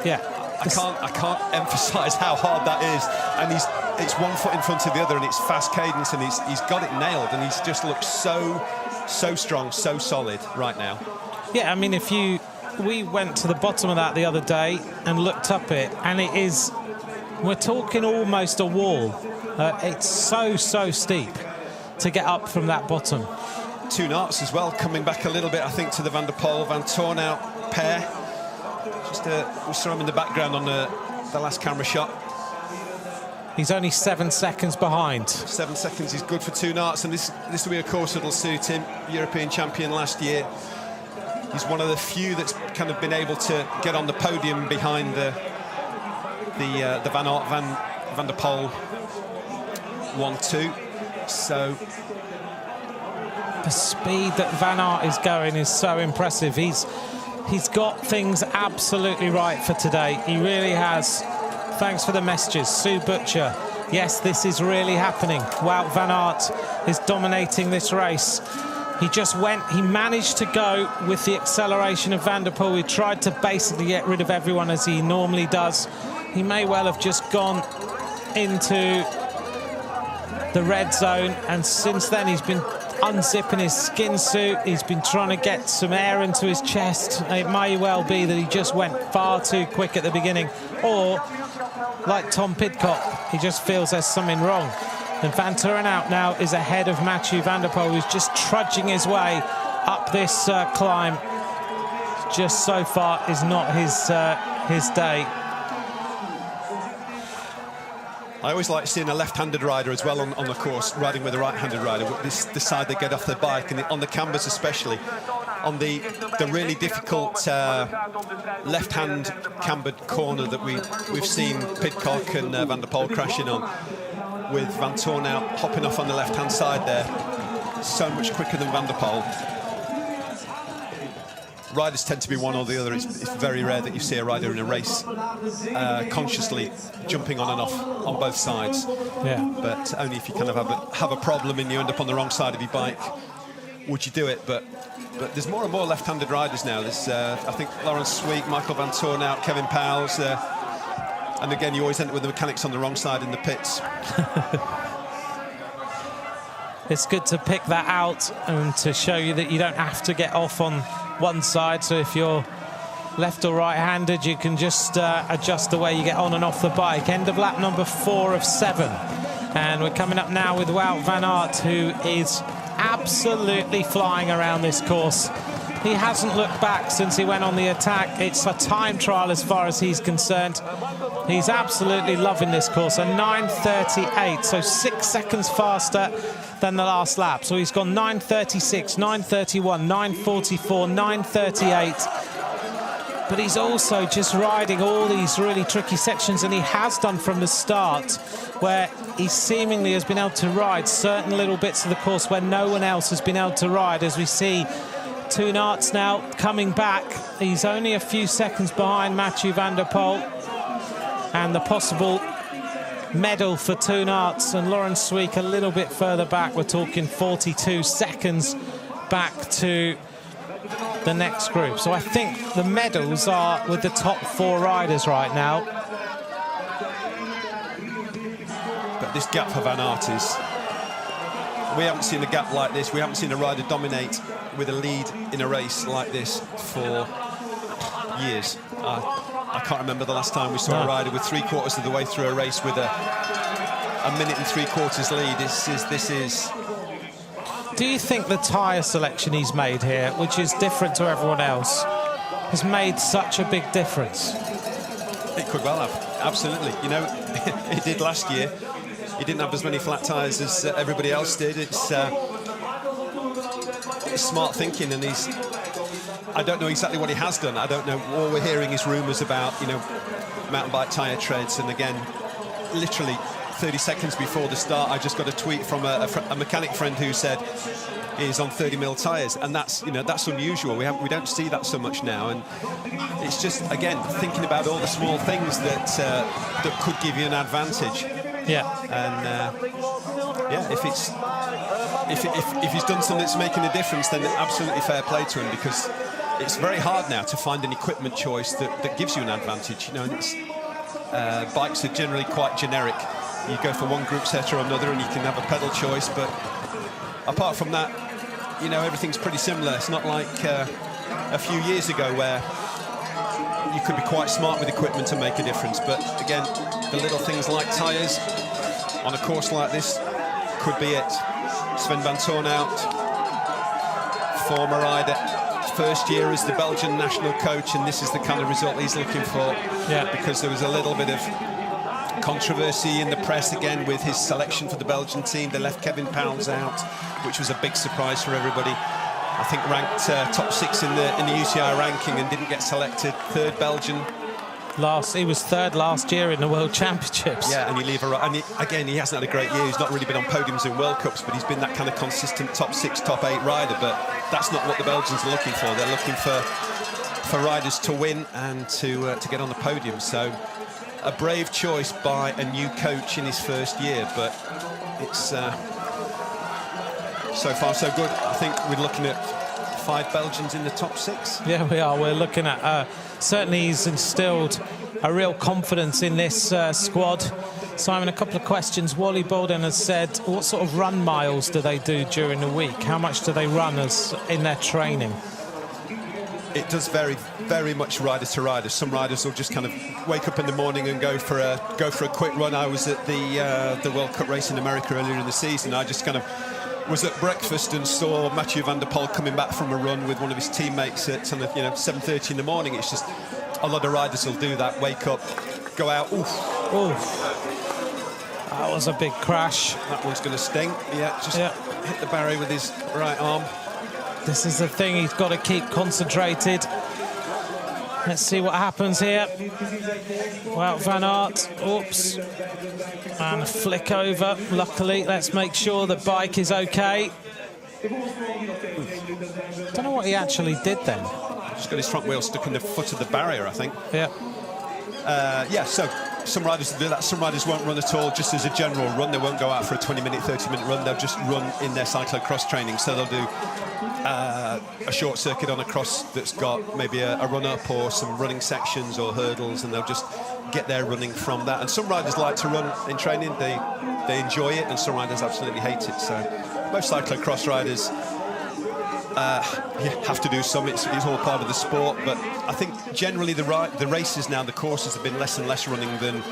yeah, I can't emphasise how hard that is. And it's one foot in front of the other, and it's fast cadence, and he's got it nailed, and he's just looks so strong, so solid right now. Yeah, I mean, we went to the bottom of that the other day and looked up it, and we're talking almost a wall. It's so steep to get up from that bottom. Two Arts as well, coming back a little bit, I think, to the Van der Poel, Van Tornout pair. Just we saw him in the background on the last camera shot. He's only 7 seconds behind. 7 seconds is good for Two Arts, and this will be a course that'll suit him. European champion last year. He's one of the few that's kind of been able to get on the podium behind the Van Aert, Van der Poel 1-2. So the speed that Van Aert is going is so impressive. He's got things absolutely right for today. He really has. Thanks for the messages, Sue Butcher. Yes, this is really happening. Wout van Aert is dominating this race. He managed to go with the acceleration of Van der Poel. He tried to basically get rid of everyone as he normally does. He may well have just gone into the red zone, and since then he's been unzipping his skin suit. He's been trying to get some air into his chest. It may well be that he just went far too quick at the beginning, or like Tom Pidcock, he just feels there's something wrong. And Van Tornout now is ahead of Mathieu van der Poel, who's just trudging his way up this climb. Just so far is not his day. I always like seeing a left-handed rider as well on the course, riding with a right-handed rider. The side they get off their bike, and on the canvas especially, on the really difficult left-hand cambered corner that we've seen Pidcock and Van der Poel crashing on, with Van Tornout hopping off on the left-hand side there, so much quicker than Van der Poel. Riders tend to be one or the other. It's very rare that you see a rider in a race consciously jumping on and off on both sides. Yeah. But only if you kind of have a problem and you end up on the wrong side of your bike would you do it. But there's more and more left-handed riders now. There's I think Laurens Sweeck, Michael Van Tornout, Kevin Powell's. And again, you always end up with the mechanics on the wrong side in the pits. It's good to pick that out and to show you that you don't have to get off on one side. So if you're left or right-handed, you can just adjust the way you get on and off the bike. End of lap number 4 of 7. And we're coming up now with Wout van Aert, who is absolutely flying around this course. He hasn't looked back since he went on the attack. It's a time trial as far as he's concerned. He's absolutely loving this course. A 9:38, so 6 seconds faster than the last lap. So he's gone 9:36, 9:31, 9:44, 9:38. But he's also just riding all these really tricky sections, and he has done from the start, where he seemingly has been able to ride certain little bits of the course where no one else has been able to ride, as we see Two Arts now coming back. He's only a few seconds behind Mathieu van der Poel, and the possible medal for Two Arts, and Laurens Sweeck a little bit further back. We're talking 42 seconds back to the next group. So I think the medals are with the top 4 riders right now. But this gap for Van Aert is... We haven't seen a gap like this. We haven't seen a rider dominate with a lead in a race like this for years. I can't remember the last time we saw a rider with 3/4 of the way through a race with a minute and 3/4 lead. This is... Do you think the tyre selection he's made here, which is different to everyone else, has made such a big difference? It could well have, absolutely. You know, it did last year. He didn't have as many flat tyres as everybody else did. It's smart thinking, and I don't know exactly what he has done. I don't know. All we're hearing is rumours about, you know, mountain bike tyre treads. And again, literally 30 seconds before the start, I just got a tweet from a mechanic friend who said, is on 30mm tyres, and that's unusual. We don't see that so much now, and it's just, again, thinking about all the small things that could give you an advantage. Yeah. And if he's done something that's making a difference, then absolutely fair play to him, because it's very hard now to find an equipment choice that gives you an advantage. You know, and bikes are generally quite generic. You go for one group set or another, and you can have a pedal choice, but apart from that, you know, everything's pretty similar. It's not like a few years ago where you could be quite smart with equipment to make a difference. But again, the little things like tyres on a course like this could be it. Sven van Toorn out, former rider, first year as the Belgian national coach, and this is the kind of result he's looking for. Yeah. Because there was a little bit of controversy in the press again with his selection for the Belgian team. They left Kevin Pounds out, which was a big surprise for everybody. I think ranked top 6 in the UCI ranking and didn't get selected. Third Belgian. He was third last year in the World Championships. Yeah, and you leave again, he hasn't had a great year. He's not really been on podiums in World Cups, but he's been that kind of consistent top 6, top 8 rider. But that's not what the Belgians are looking for. They're looking for riders to win and to get on the podium. So a brave choice by a new coach in his first year, but it's so far so good. I think we're looking at 5 Belgians in the top 6. Yeah, we are. We're looking at certainly he's instilled a real confidence in this squad. Simon, a couple of questions. Wally Bolden has said, what sort of run miles do they do during the week? How much do they run in their training? It does vary very much rider to rider. Some riders will just kind of wake up in the morning and go for a quick run. I was at the World Cup race in America earlier in the season. I just kind of was at breakfast and saw Mathieu van der Poel coming back from a run with one of his teammates at 7:30 in the morning. It's just a lot of riders will do that. Wake up, go out. Oof. That was a big crash. That one's going to sting. Hit the barrier with his right arm. This is the thing, he's got to keep concentrated. Let's see what happens here. Well, Van Aert, oops. And a flick over, luckily. Let's make sure the bike is okay. Don't know what he actually did then. Just got his front wheel stuck in the foot of the barrier, I think. Yeah. So some riders do that. Some riders won't run at all, just as a general run. They won't go out for a 20-minute, 30-minute run. They'll just run in their cyclocross training. So they'll do a short circuit on a cross that's got maybe a run-up or some running sections or hurdles, and they'll just get their running from that. And some riders like to run in training. They enjoy it, and some riders absolutely hate it. So most cyclocross riders have to do some. It's all part of the sport, but I think generally the races now, the courses have been less and less running than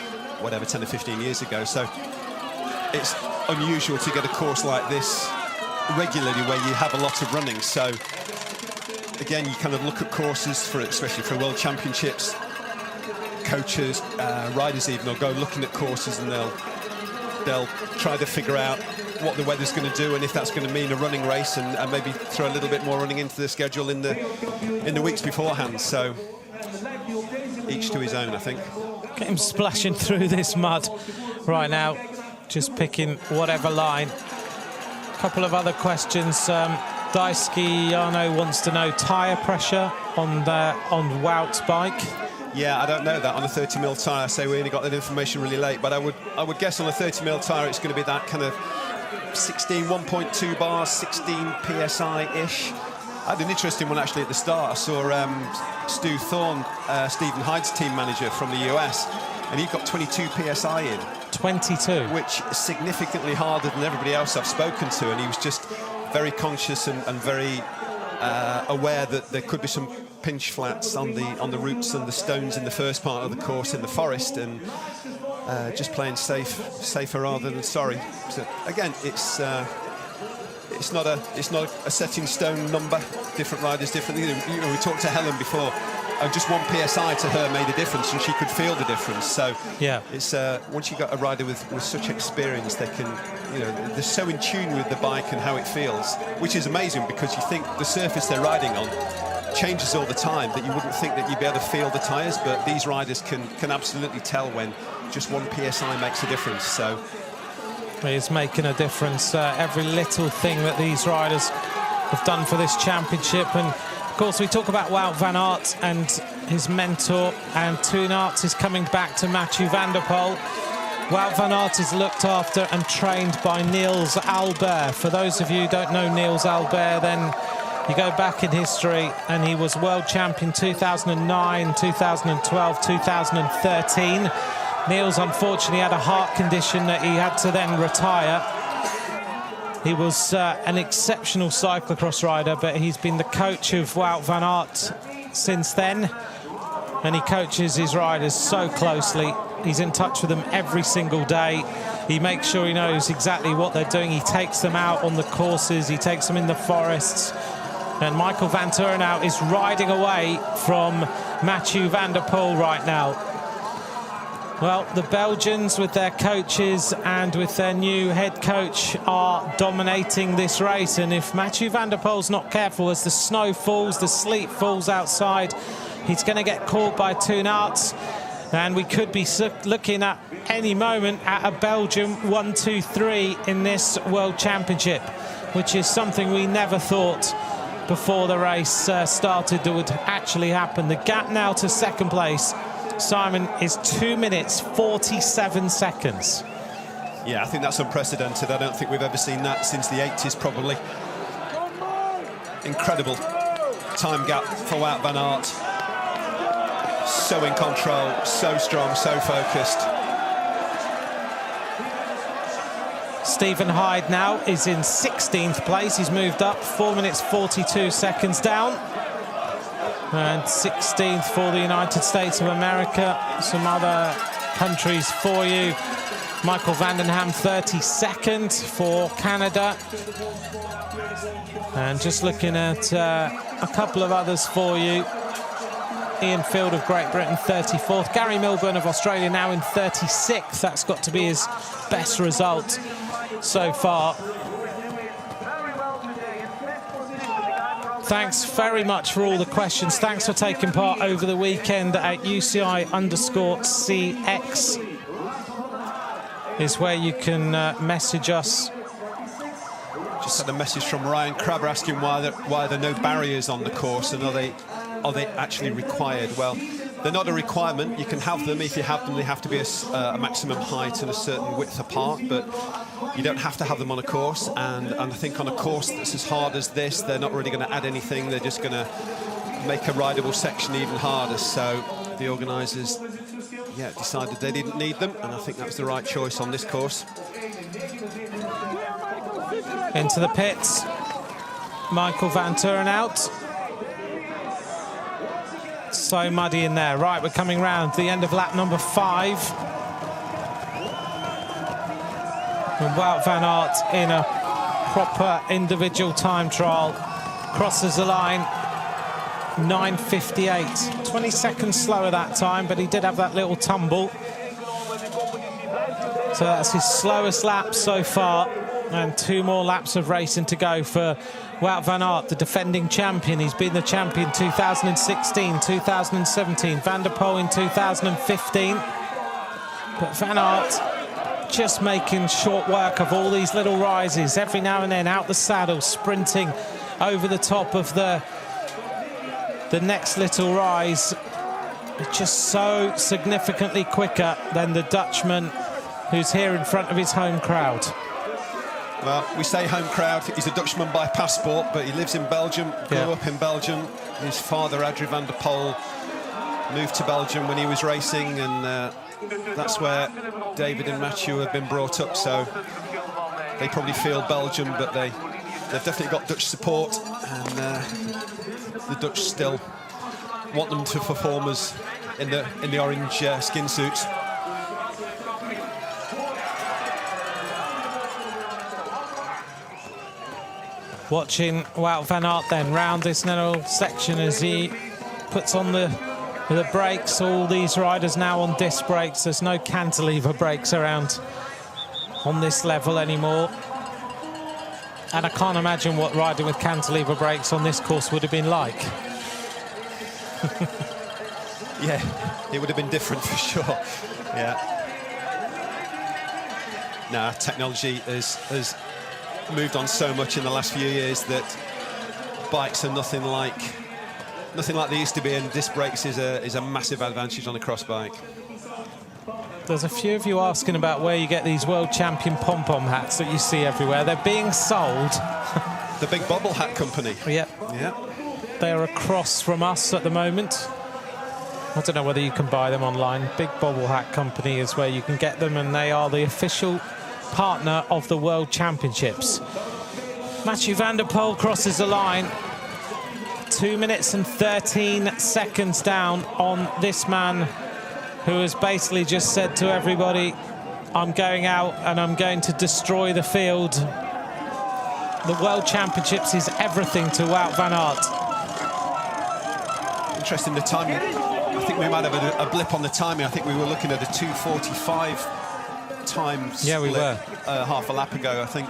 whatever 10 or 15 years ago. So it's unusual to get a course like this regularly where you have a lot of running. So again, you kind of look at courses especially for World Championships. Coaches, riders even, will go looking at courses and they'll try to figure out what the weather's going to do and if that's going to mean a running race, and maybe throw a little bit more running into the schedule in the weeks beforehand. So each to his own, I think. Get him splashing through this mud right now, just picking whatever line. A couple of other questions. Daisuke Yano wants to know tyre pressure on Wout's bike. Yeah, I don't know that on a 30mm tyre. I say we only got that information really late, but I would guess on a 30mm tyre it's going to be that kind of 1.2 bars, 16 psi-ish. I had an interesting one actually at the start. I saw Stu Thorne, Stephen Hyde's team manager from the US, and he got 22 psi in. 22? Which is significantly harder than everybody else I've spoken to, and he was just very conscious and very aware that there could be some pinch flats on the roots and the stones in the first part of the course in the forest, and just playing safer rather than sorry. So again, it's not a set in stone number. Different riders, different. You know, we talked to Helen before, and just 1 psi to her made a difference, and she could feel the difference. So yeah, it's once you got a rider with such experience, they can, you know, they're so in tune with the bike and how it feels, which is amazing, because you think the surface they're riding on changes all the time, that you wouldn't think that you'd be able to feel the tyres, but these riders can absolutely tell when just 1 psi makes a difference. So it's making a difference. Every little thing that these riders have done for this championship. And of course, we talk about Wout van Aert and his mentor, and Toon Aert is coming back to Mathieu van der Poel. Wout van Aert is looked after and trained by Niels Albert. For those of you who don't know Niels Albert, then you go back in history and he was world champion 2009, 2012, 2013. Niels unfortunately had a heart condition that he had to then retire. He was an exceptional cyclocross rider, but he's been the coach of Wout van Aert since then, and he coaches his riders so closely. He's in touch with them every single day. He makes sure he knows exactly what they're doing. He takes them out on the courses, he takes them in the forests. And Michael van Turenhout is riding away from Mathieu van der Poel right now. Well, the Belgians with their coaches and with their new head coach are dominating this race. And if Mathieu van der Poel's not careful, as the snow falls, the sleet falls outside, he's going to get caught by Toon Aert. And we could be looking at any moment at a Belgium 1-2-3 in this World Championship, which is something we never thought before the race started that would actually happen. The gap now to second place, Simon, is 2 minutes 47 seconds. Yeah, I think that's unprecedented. I don't think we've ever seen that since the 80s, probably. Incredible time gap for Wout van Aert. So in control, so strong, so focused. Stephen Hyde now is in 16th place. He's moved up 4 minutes 42 seconds down. And 16th for the United States of America. Some other countries for you. Michael Vandenham 32nd for Canada. And just looking at a couple of others for you. Ian Field of Great Britain 34th. Gary Milburn of Australia now in 36th. That's got to be his best result so far. Thanks very much for all the questions. Thanks for taking part over the weekend at UCI_CX is where you can message us. Just had a message from Ryan Crabber asking why there are no barriers on the course, and are they actually required? Well, they're not a requirement. You can have them. If you have them, they have to be a maximum height and a certain width apart, but you don't have to have them on a course. And I think on a course that's as hard as this, they're not really going to add anything. They're just going to make a rideable section even harder. So the organisers, decided they didn't need them, and I think that was the right choice on this course. Into the pits, Michael van Turenhout. So muddy in there. Right, we're coming round the end of lap number 5. And Wout van Aert in a proper individual time trial crosses the line 9:58. 20 seconds slower that time, but he did have that little tumble. So that's his slowest lap so far, and 2 more laps of racing to go for Wout van Aert, the defending champion. He's been the champion 2016, 2017, Van der Poel in 2015. But Van Aert just making short work of all these little rises, every now and then out the saddle, sprinting over the top of the next little rise. Just so significantly quicker than the Dutchman who's here in front of his home crowd. Well, we say home crowd. He's a Dutchman by passport, but he lives in Belgium, grew up in Belgium. His father, Adrie van der Poel, moved to Belgium when he was racing, and that's where David and Mathieu have been brought up. So they probably feel Belgium, but they've definitely got Dutch support, and the Dutch still want them to perform as in the orange skin suits. Watching Wout van Aert then round this little section as he puts on the brakes. All these riders now on disc brakes. There's no cantilever brakes around on this level anymore. And I can't imagine what riding with cantilever brakes on this course would have been like. Yeah, it would have been different for sure. Yeah. Now, technology has moved on so much in the last few years that bikes are nothing like they used to be, and disc brakes is a massive advantage on a cross bike. There's a few of you asking about where you get these world champion pom-pom hats that you see everywhere. They're being sold. The big bobble hat company. Yeah. Yeah. They're across from us at the moment. I don't know whether you can buy them online. Big Bobble Hat Company is where you can get them, and they are the official partner of the World Championships. Mathieu van der Poel crosses the line. 2 minutes and 13 seconds down on this man, who has basically just said to everybody, I'm going out and I'm going to destroy the field. The World Championships is everything to Wout van Aert. Interesting, the timing. I think we might have a blip on the timing. I think we were looking at a 2:45 time split, yeah, we were. Half a lap ago. I think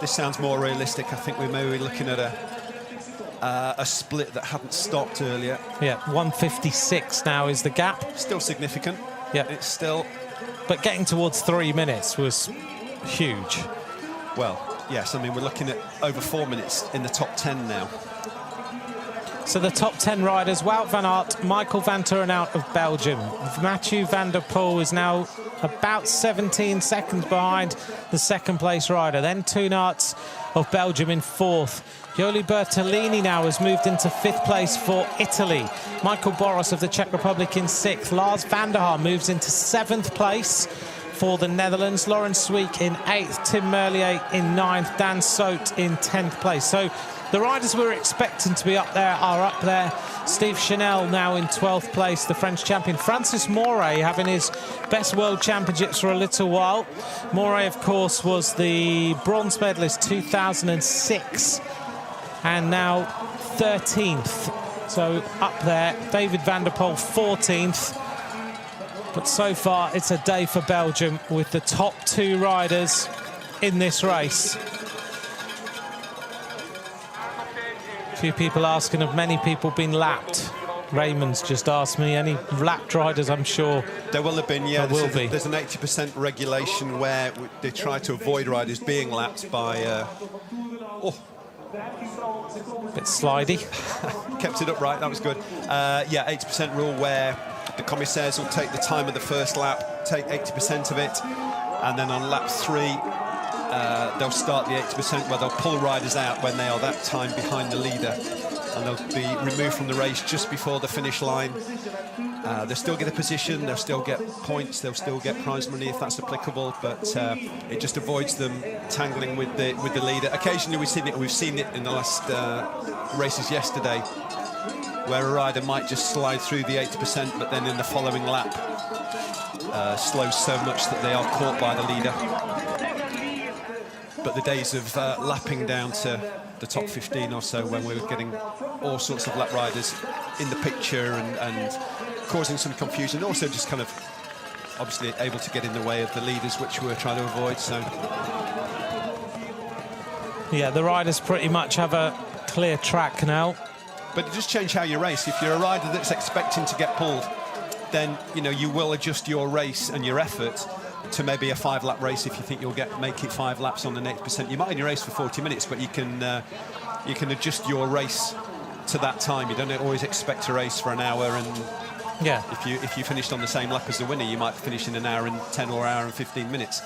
this sounds more realistic. I think we may be looking at a split that hadn't stopped earlier. Yeah, 1:56 now is the gap. Still significant. Yeah, it's still. But getting towards 3 minutes was huge. Well, yes. I mean, we're looking at over 4 minutes in the top 10 now. So the top 10 riders: Wout van Aert, Michael van Turenhout of Belgium. Mathieu van der Poel is now about 17 seconds behind the second place rider. Then Turenhout of Belgium in fourth. Joli Bertolini now has moved into fifth place for Italy. Michael Boros of the Czech Republic in sixth. Lars van der Haar moves into seventh place for the Netherlands. Laurens Sweeck in eighth. Tim Merlier in ninth. Dan Soot in 10th place. So the riders we were expecting to be up there are up there. Steve Chanel now in 12th place, the French champion. Francis Moret having his best world championships for a little while. Moret, of course, was the bronze medalist 2006 and now 13th. So up there. David van der Poel 14th. But so far it's a day for Belgium with the top two riders in this race. A few people asking, have many people been lapped? Raymond's just asked me, any lapped riders? I'm sure there will have been, yeah. There will be. There's an 80% regulation where they try to avoid riders being lapped by... bit slidey. Kept it upright, that was good. Yeah, 80% rule where the commissaires will take the time of the first lap, take 80% of it, and then on lap 3, they'll start the 80% where they'll pull riders out when they are that time behind the leader, and they'll be removed from the race just before the finish line. They'll still get a position, they'll still get points, they'll still get prize money if that's applicable, but it just avoids them tangling with the leader. Occasionally we've seen it in the last races yesterday, where a rider might just slide through the 80%, but then in the following lap slows so much that they are caught by the leader. But the days of lapping down to the top 15 or so, when we were getting all sorts of lap riders in the picture and causing some confusion, also just kind of obviously able to get in the way of the leaders, which we're trying to avoid. So yeah, the riders pretty much have a clear track now. But it just change how you race. If you're a rider that's expecting to get pulled, then you will adjust your race and your effort to maybe a 5-lap race if you think you'll make it 5 laps on an 80%. You might only race for 40 minutes, but you can adjust your race to that time. You don't always expect to race for an hour, and yeah, if you finished on the same lap as the winner, you might finish in an hour and 10 or hour and 15 minutes.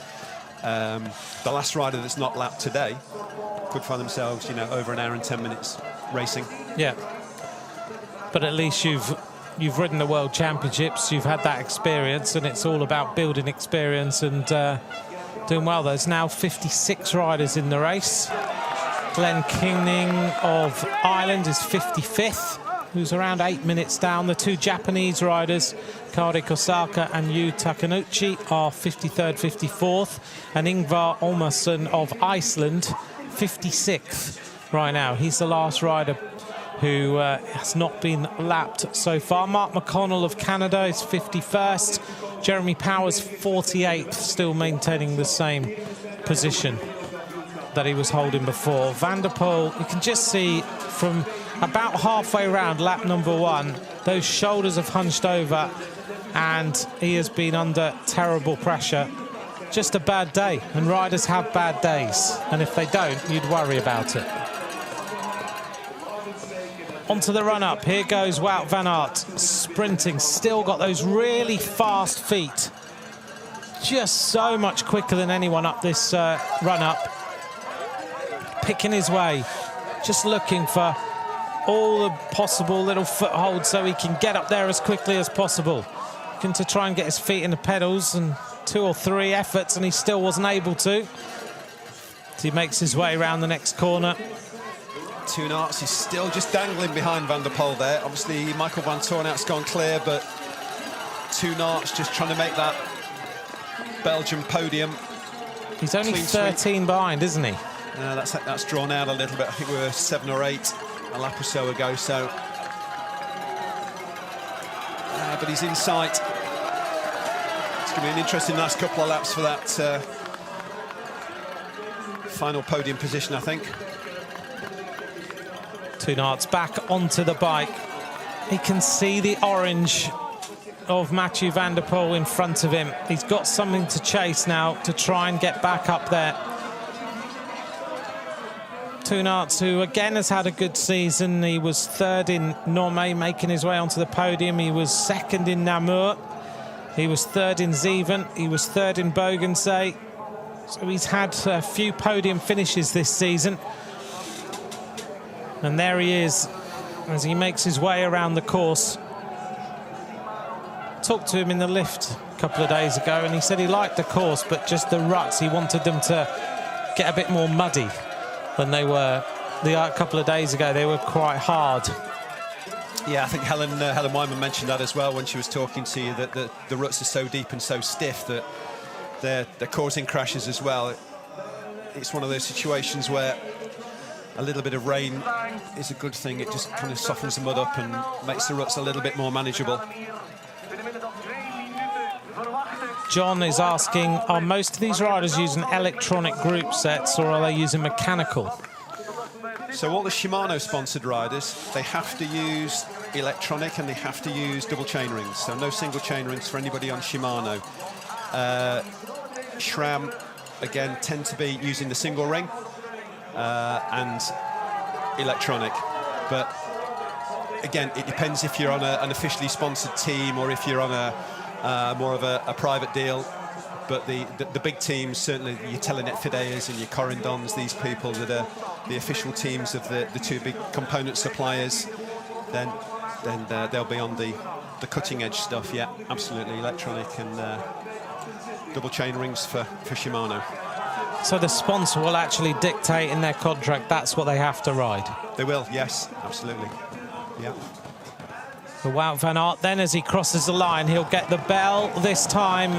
The last rider that's not lapped today could find themselves, over an hour and 10 minutes racing. Yeah, but at least you've ridden the World Championships, you've had that experience, and it's all about building experience and doing well. There's now 56 riders in the race. Glenn Kinning of Ireland is 55th, who's around 8 minutes down. The two Japanese riders, Kari Kosaka and Yu Takanouchi, are 53rd, 54th, and Ingvar Olmarsson of Iceland, 56th right now. He's the last rider who has not been lapped so far. Mark McConnell of Canada is 51st. Jeremy Powers, 48th, still maintaining the same position that he was holding before. Van der Poel, you can just see from about halfway around lap number 1, those shoulders have hunched over and he has been under terrible pressure. Just a bad day, and riders have bad days, and if they don't, you'd worry about it. onto the run-up. Here goes Wout van Aert, sprinting, still got those really fast feet. Just so much quicker than anyone up this run-up. Picking his way, just looking for all the possible little footholds so he can get up there as quickly as possible. Looking to try and get his feet in the pedals, and 2 or 3 efforts and he still wasn't able to. He makes his way around the next corner. Toon Aerts is still just dangling behind Van der Poel there. Obviously, Michael van Toornout's gone clear, but Toon Aerts just trying to make that Belgium podium. He's only 13 behind, isn't he? No, that's drawn out a little bit. I think we were 7 or 8 a lap or so ago, so... but he's in sight. It's going to be an interesting last couple of laps for that final podium position, I think. Toon Aerts back onto the bike. He can see the orange of Mathieu van der Poel in front of him. He's got something to chase now to try and get back up there. Toon Aerts, who again has had a good season. He was 3rd in Normé, making his way onto the podium. He was 2nd in Namur. He was 3rd in Zeven. He was 3rd in Bogensee. So he's had a few podium finishes this season. And there he is as he makes his way around the course. Talked to him in the lift a couple of days ago, and he said he liked the course, but just the ruts, he wanted them to get a bit more muddy than they were a couple of days ago. They were quite hard. Yeah, I think Helen Wyman mentioned that as well when she was talking to you, that the ruts are so deep and so stiff that they're causing crashes as well. It's one of those situations where a little bit of rain is a good thing. It just kind of softens the mud up and makes the ruts a little bit more manageable. John is asking, are most of these riders using electronic group sets or are they using mechanical? So all the Shimano-sponsored riders, they have to use electronic and they have to use double chain rings. So no single chain rings for anybody on Shimano. SRAM, again, tend to be using the single ring and electronic. But again, it depends if you're on an officially sponsored team or if you're on a more of a private deal. But the big teams, certainly your Telenet Fideas and your Corendons, these people that are the official teams of the 2 big component suppliers, then they'll be on the cutting edge stuff. Yeah, absolutely, electronic and double chain rings for Shimano. So the sponsor will actually dictate in their contract that's what they have to ride? They will, yes, absolutely. Yeah. The Wout van Aert then, as he crosses the line, he'll get the bell this time.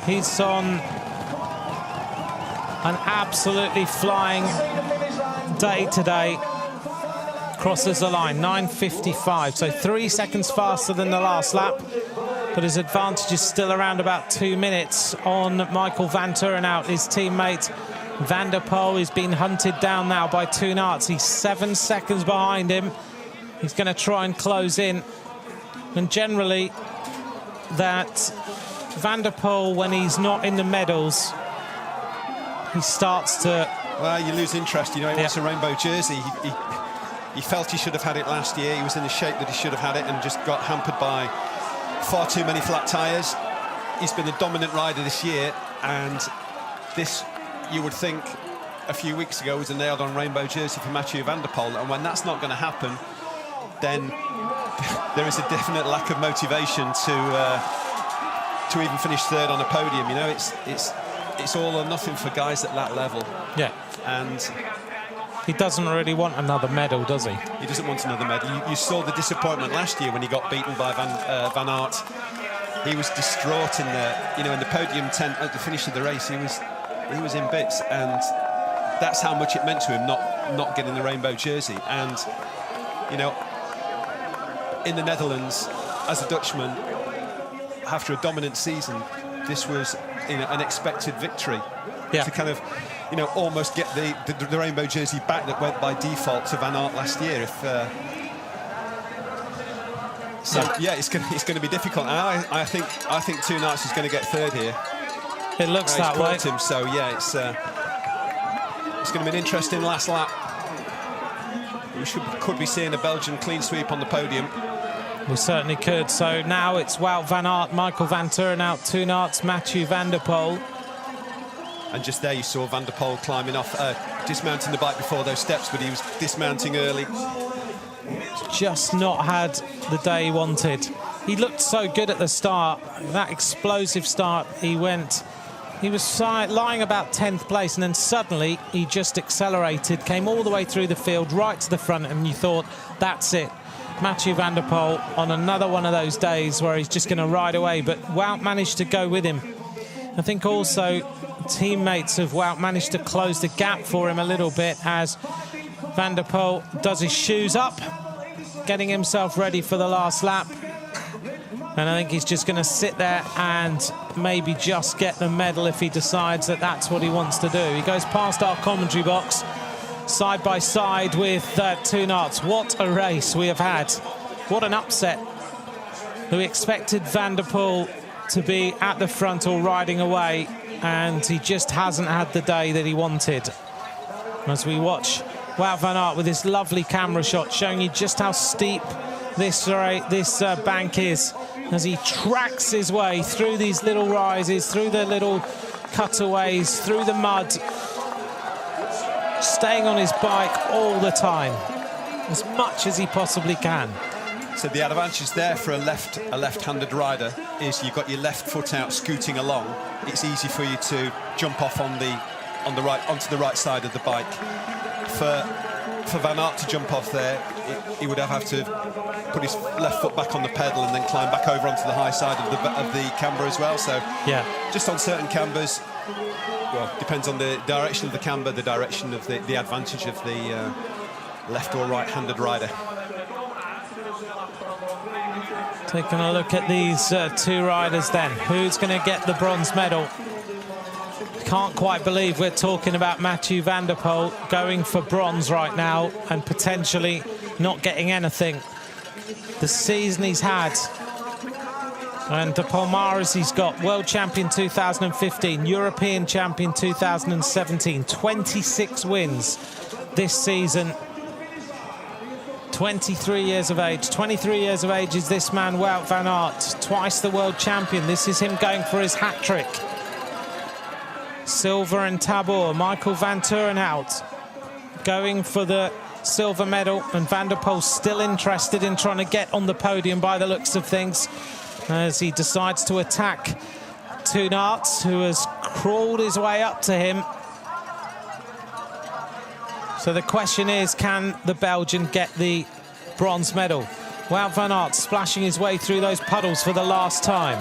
He's on an absolutely flying day today. Crosses the line, 9:55, so 3 seconds faster than the last lap. But his advantage is still around about 2 minutes on Michael van Toornout. His teammate Van der Poel is being hunted down now by Toon Aerts. He's 7 seconds behind him. He's going to try and close in. And generally, that Van der Poel, when he's not in the medals, he starts to... Well, you lose interest. You know, he wants a rainbow jersey. He felt he should have had it last year. He was in the shape that he should have had it and just got hampered by far too many flat tyres. He's been a dominant rider this year, and this, you would think, a few weeks ago was a nailed-on rainbow jersey for Mathieu van der Poel. And when that's not going to happen, then there is a definite lack of motivation to even finish 3rd on a podium. You know, it's all or nothing for guys at that level. Yeah. And he doesn't really want another medal, does he? He doesn't want another medal. You saw the disappointment last year when he got beaten by Van Aert. He was distraught in the podium tent at the finish of the race. He was in bits, and that's how much it meant to him not getting the rainbow jersey. And you know, in the Netherlands, as a Dutchman, after a dominant season, this was an expected victory. Yeah. To kind of, you know, almost get the rainbow jersey back that went by default to Van Aert last year. It's going to be difficult. And I think Toon Aerts is going to get 3rd here. It looks that way. Him, so yeah, it's going to be an interesting last lap. could be seeing a Belgian clean sweep on the podium. We certainly could. So now it's Wout van Aert, Michael van Turnhout, Toenaerts, Mathieu van der Poel. And just there you saw Van der Poel climbing off, dismounting the bike before those steps, but he was dismounting early. Just not had the day he wanted. He looked so good at the start, that explosive start. He was lying about 10th place, and then suddenly he just accelerated, came all the way through the field, right to the front, and you thought, that's it. Mathieu van der Poel on another one of those days where he's just going to ride away, but Wout managed to go with him. I think also teammates of Wout managed to close the gap for him a little bit as Van der Poel does his shoes up, getting himself ready for the last lap. And I think he's just going to sit there and maybe just get the medal if he decides that that's what he wants to do. He goes past our commentary box, side by side with Toenaerts. What a race we have had. What an upset. We expected Van der Poel to be at the front or riding away, and he just hasn't had the day that he wanted. As we watch Wout van Aert with this lovely camera shot showing you just how steep this bank is, as he tracks his way through these little rises, through the little cutaways, through the mud, staying on his bike all the time, as much as he possibly can. So the advantage there for a left-handed rider is you've got your left foot out scooting along. It's easy for you to jump off onto the right side of the bike. For Van Aert to jump off there, he would have to put his left foot back on the pedal and then climb back over onto the high side of the camber as well. So yeah, just on certain cambers, well, depends on the direction of the camber, the direction of the advantage of the left or right-handed rider. Taking a look at these two riders then. Who's going to get the bronze medal? Can't quite believe we're talking about Mathieu van der Poel going for bronze right now and potentially not getting anything. The season he's had and the Palmares he's got: World Champion 2015, European Champion 2017, 26 wins this season. 23 years of age. 23 years of age is this man, Wout van Aert, twice the world champion. This is him going for his hat-trick. Silver and Tabor. Michael van Turnhout going for the silver medal, and Van der Poel still interested in trying to get on the podium by the looks of things, as he decides to attack Toenaerts, who has crawled his way up to him. So the question is, can the Belgian get the bronze medal? Wout van Aert splashing his way through those puddles for the last time.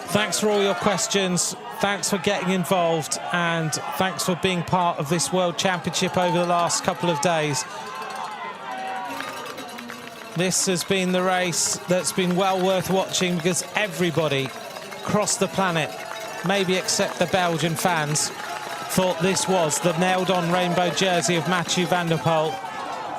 Thanks for all your questions. Thanks for getting involved, and thanks for being part of this World Championship over the last couple of days. This has been the race that's been well worth watching, because everybody across the planet, maybe except the Belgian fans, thought this was the nailed-on rainbow jersey of Mathieu van der Poel,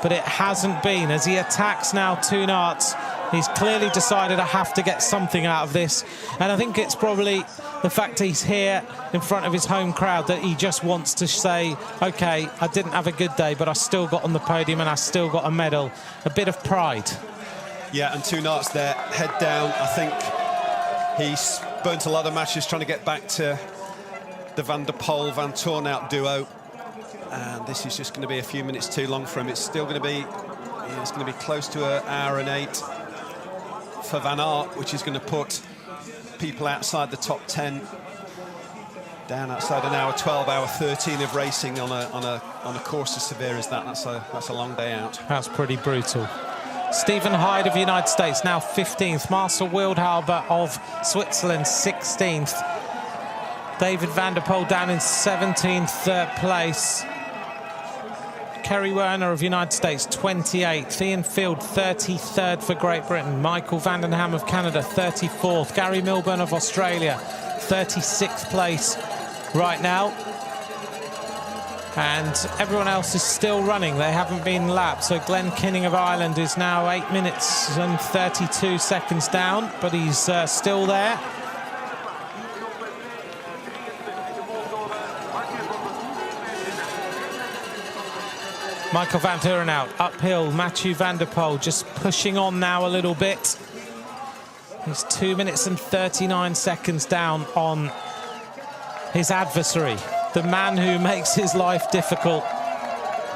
but it hasn't been. As he attacks now Toenaerts, he's clearly decided, I have to get something out of this. And I think it's probably the fact he's here in front of his home crowd that he just wants to say, OK, I didn't have a good day, but I still got on the podium and I still got a medal. A bit of pride. Yeah, and Toenaerts there, head down. I think he's burnt a lot of matches trying to get back to the Van der Poel-Van Turnhout duo, and this is just going to be a few minutes too long for him. It's still going to be, it's going to be close to an hour and 8 for Van Aert, which is going to put people outside the top 10, down outside an hour 12, hour 13 of racing on a course as severe as that. That's a long day out. That's pretty brutal. Stephen Hyde of the United States now 15th. Marcel Wildhaber of Switzerland 16th. David Van der Poel down in 17th place. Kerry Werner of the United States 28th. Ian Field 33rd for Great Britain. Michael Vandenham of Canada 34th. Gary Milburn of Australia 36th place right now. And everyone else is still running. They haven't been lapped. So Glenn Kinning of Ireland is now 8 minutes and 32 seconds down, but he's still there. Michael Van Turenhout uphill. Mathieu van der Poel just pushing on now a little bit. He's 2 minutes and 39 seconds down on his adversary, the man who makes his life difficult.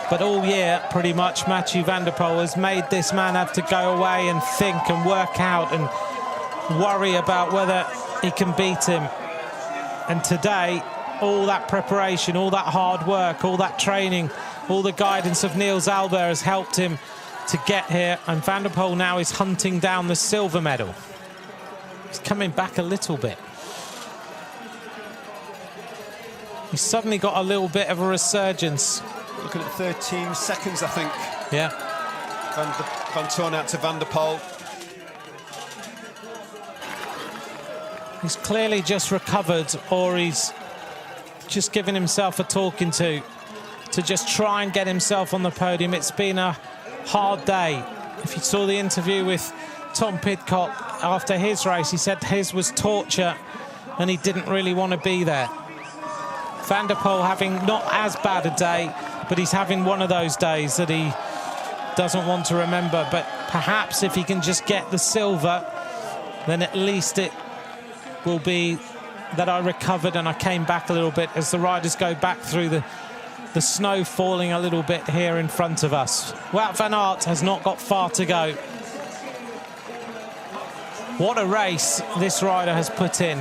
But all year, pretty much, Mathieu van der Poel has made this man have to go away and think and work out and worry about whether he can beat him. And today, all that preparation, all that hard work, all that training, all the guidance of Niels Albert has helped him to get here. And Van der Poel now is hunting down the silver medal. He's coming back a little bit. He's suddenly got a little bit of a resurgence. Looking at 13 seconds, I think. Yeah. Van Turenhout to Van der Poel. He's clearly just recovered, or he's just given himself a talking to just try and get himself on the podium. It's been a hard day. If you saw the interview with Tom Pidcock after his race, he said his was torture and he didn't really want to be there. Van der Poel having not as bad a day, but he's having one of those days that he doesn't want to remember. But perhaps if he can just get the silver, then at least it will be that I recovered and I came back a little bit as the riders go back through the snow falling a little bit here in front of us. Wout van Aert has not got far to go. What a race this rider has put in.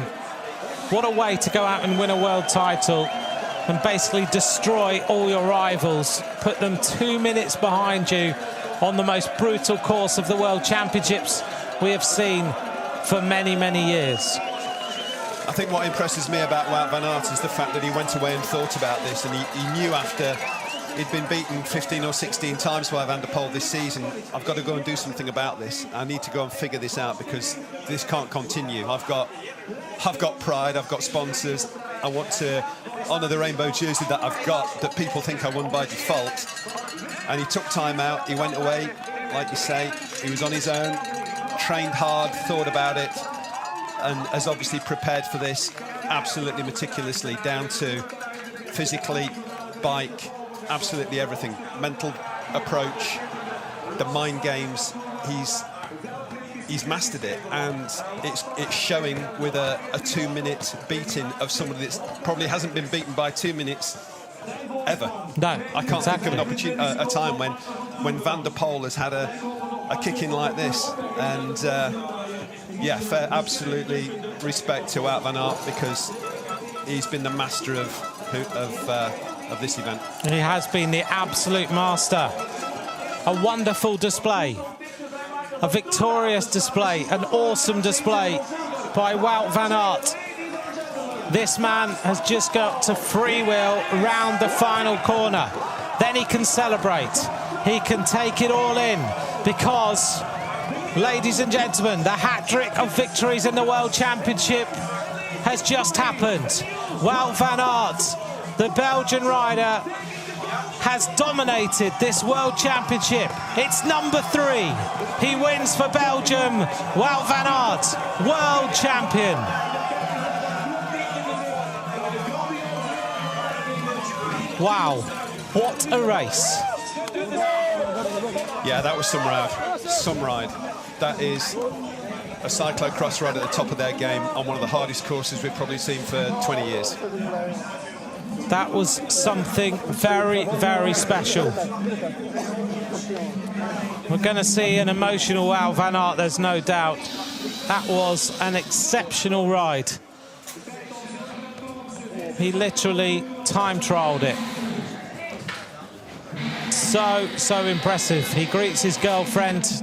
What a way to go out and win a world title and basically destroy all your rivals, put them 2 minutes behind you on the most brutal course of the World Championships we have seen for many, many years. I think what impresses me about Wout van Aert is the fact that he went away and thought about this, and he knew after he'd been beaten 15 or 16 times by Van der Poel this season, I've got to go and do something about this. I need to go and figure this out because this can't continue. I've got pride, I've got sponsors. I want to honour the rainbow jersey that I've got, that people think I won by default. And he took time out, he went away, like you say, he was on his own, trained hard, thought about it, and has obviously prepared for this absolutely meticulously, down to physically, bike, absolutely everything. Mental approach, the mind games, he's mastered it, and it's showing with a 2 minute beating of somebody that probably hasn't been beaten by 2 minutes ever. No, I can't think of an opportunity, a time when Van der Poel has had a kick in like this, and yeah, fair, absolutely respect to Wout van Aert, because he's been the master of this event. He has been the absolute master. A wonderful display, a victorious display, an awesome display by Wout van Aert. This man has just got to freewheel round the final corner. Then he can celebrate. He can take it all in, because, ladies and gentlemen, the hat-trick of victories in the World Championship has just happened. Wout van Aert, the Belgian rider, has dominated this World Championship. It's number 3. He wins for Belgium. Wout van Aert, world champion. Wow, what a race. Yeah, that was some ride. That is a cyclocross ride at the top of their game on one of the hardest courses we've probably seen for 20 years. That was something very, very special. We're going to see an emotional Wout van Aert, there's no doubt. That was an exceptional ride. He literally time-trialled it. So impressive. He greets his girlfriend.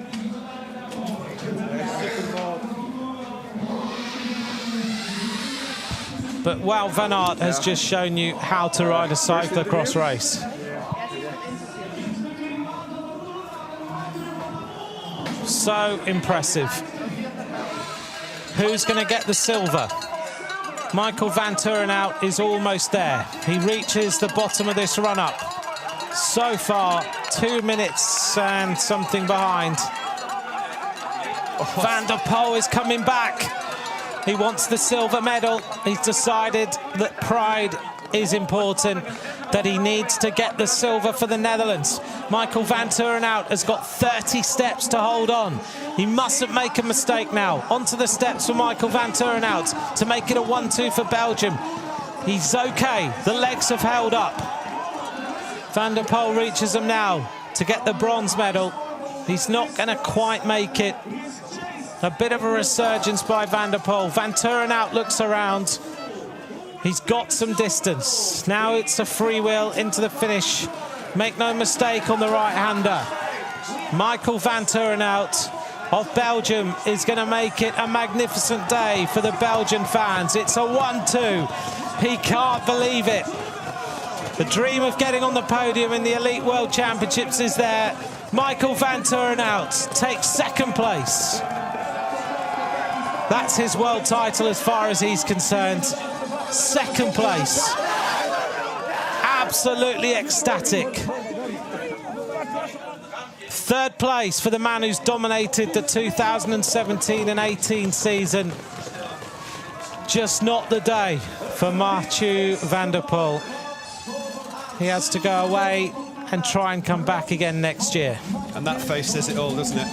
But Wout van Aert has just shown you how to ride a cyclocross race. So impressive. Who's going to get the silver? Michael Van Turenhout is almost there. He reaches the bottom of this run-up. So far, 2 minutes and something behind. Van der Poel is coming back. He wants the silver medal. He's decided that pride is important, that he needs to get the silver for the Netherlands. Michael Van Turenhout has got 30 steps to hold on. He mustn't make a mistake now. Onto the steps for Michael Van Turenhout to make it a 1-2 for Belgium. He's okay. The legs have held up. Van der Poel reaches him now to get the bronze medal. He's not going to quite make it. A bit of a resurgence by Van der Poel. Van Turenhout looks around. He's got some distance. Now it's a freewheel into the finish. Make no mistake on the right-hander. Michael Van Turenhout of Belgium is going to make it a magnificent day for the Belgian fans. It's a 1-2. He can't believe it. The dream of getting on the podium in the Elite World Championships is there. Michael Van Turenhout takes second place. That's his world title as far as he's concerned. Second place. Absolutely ecstatic. Third place for the man who's dominated the 2017 and 18 season. Just not the day for Mathieu Van der Poel. He has to go away and try and come back again next year. And that face says it all, doesn't it?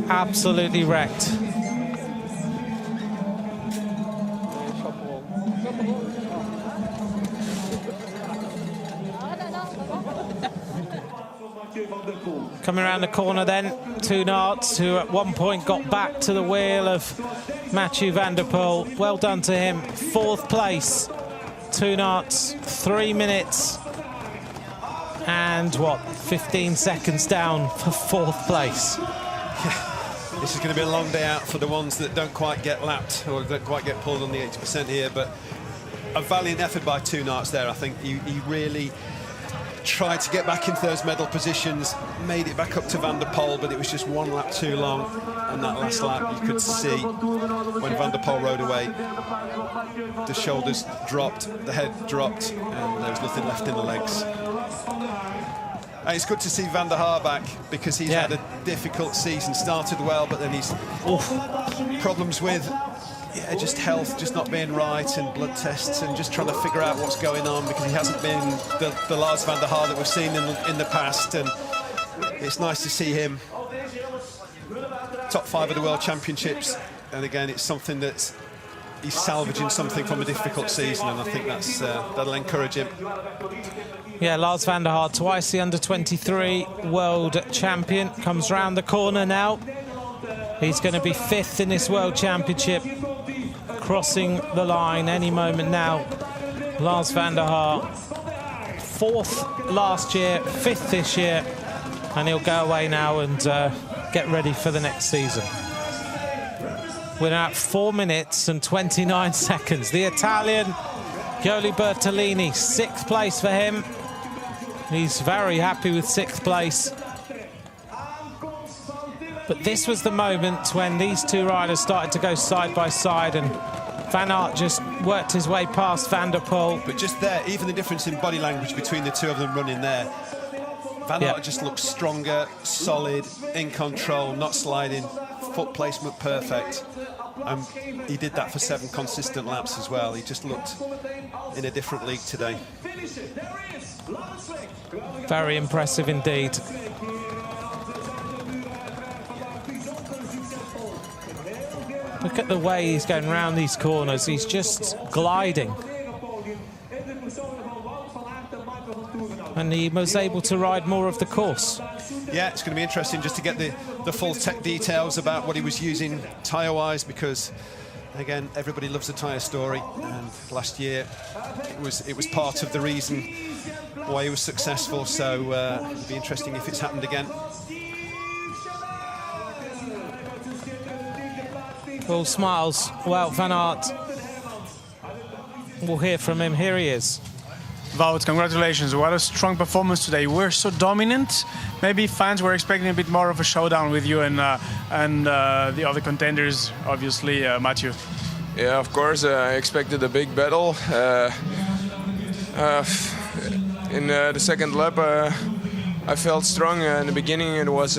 Absolutely wrecked. Coming around the corner then, Turenhout, who at one point got back to the wheel of Mathieu Van der Poel. Well done to him. Fourth place. Turenhout, 3 minutes and what, 15 seconds down for fourth place. This is going to be a long day out for the ones that don't quite get lapped or don't quite get pulled on the 80% here, but a valiant effort by Turenhout there. I think he really tried to get back into those medal positions, made it back up to Van der Poel, but it was just one lap too long. And that last lap, you could see when Van der Poel rode away, the shoulders dropped, the head dropped, and there was nothing left in the legs. And it's good to see Van der Haar back, because he's had a difficult season. Started well, but then he's problems with just health, just not being right, and blood tests, and just trying to figure out what's going on, because he hasn't been the Lars Van der Haar that we've seen in the past. And it's nice to see him top 5 of the World Championships. And again, it's something that he's salvaging something from a difficult season, and I think that'll encourage him. Yeah, Lars Van der Haar, twice the under-23 world champion, comes round the corner now. He's going to be 5th in this World Championship, crossing the line any moment now. Lars Van der Haar, 4th last year, 5th this year, and he'll go away now and get ready for the next season. We're now at 4 minutes and 29 seconds. The Italian, Gioli Bertolini, 6th place for him. He's very happy with 6th place. But this was the moment when these two riders started to go side by side, and Van Aert just worked his way past Van der Poel. But just there, even the difference in body language between the two of them running there, Van Aert just looks stronger, solid, in control, not sliding, foot placement perfect. He did that for 7 consistent laps as well. He just looked in a different league today. Very impressive indeed. Look at the way he's going around these corners. He's just gliding. And he was able to ride more of the course. Yeah, it's going to be interesting just to get the full tech details about what he was using tyre-wise, because, again, everybody loves the tyre story. And last year, it was part of the reason why he was successful. So it'll be interesting if it's happened again. All smiles. Well, Van Aert, we'll hear from him. Here he is. Wout, congratulations. What a strong performance today. We're so dominant. Maybe fans were expecting a bit more of a showdown with you and the other contenders, obviously, Mathieu. Yeah, of course. I expected a big battle. In the second lap, I felt strong. In the beginning, it was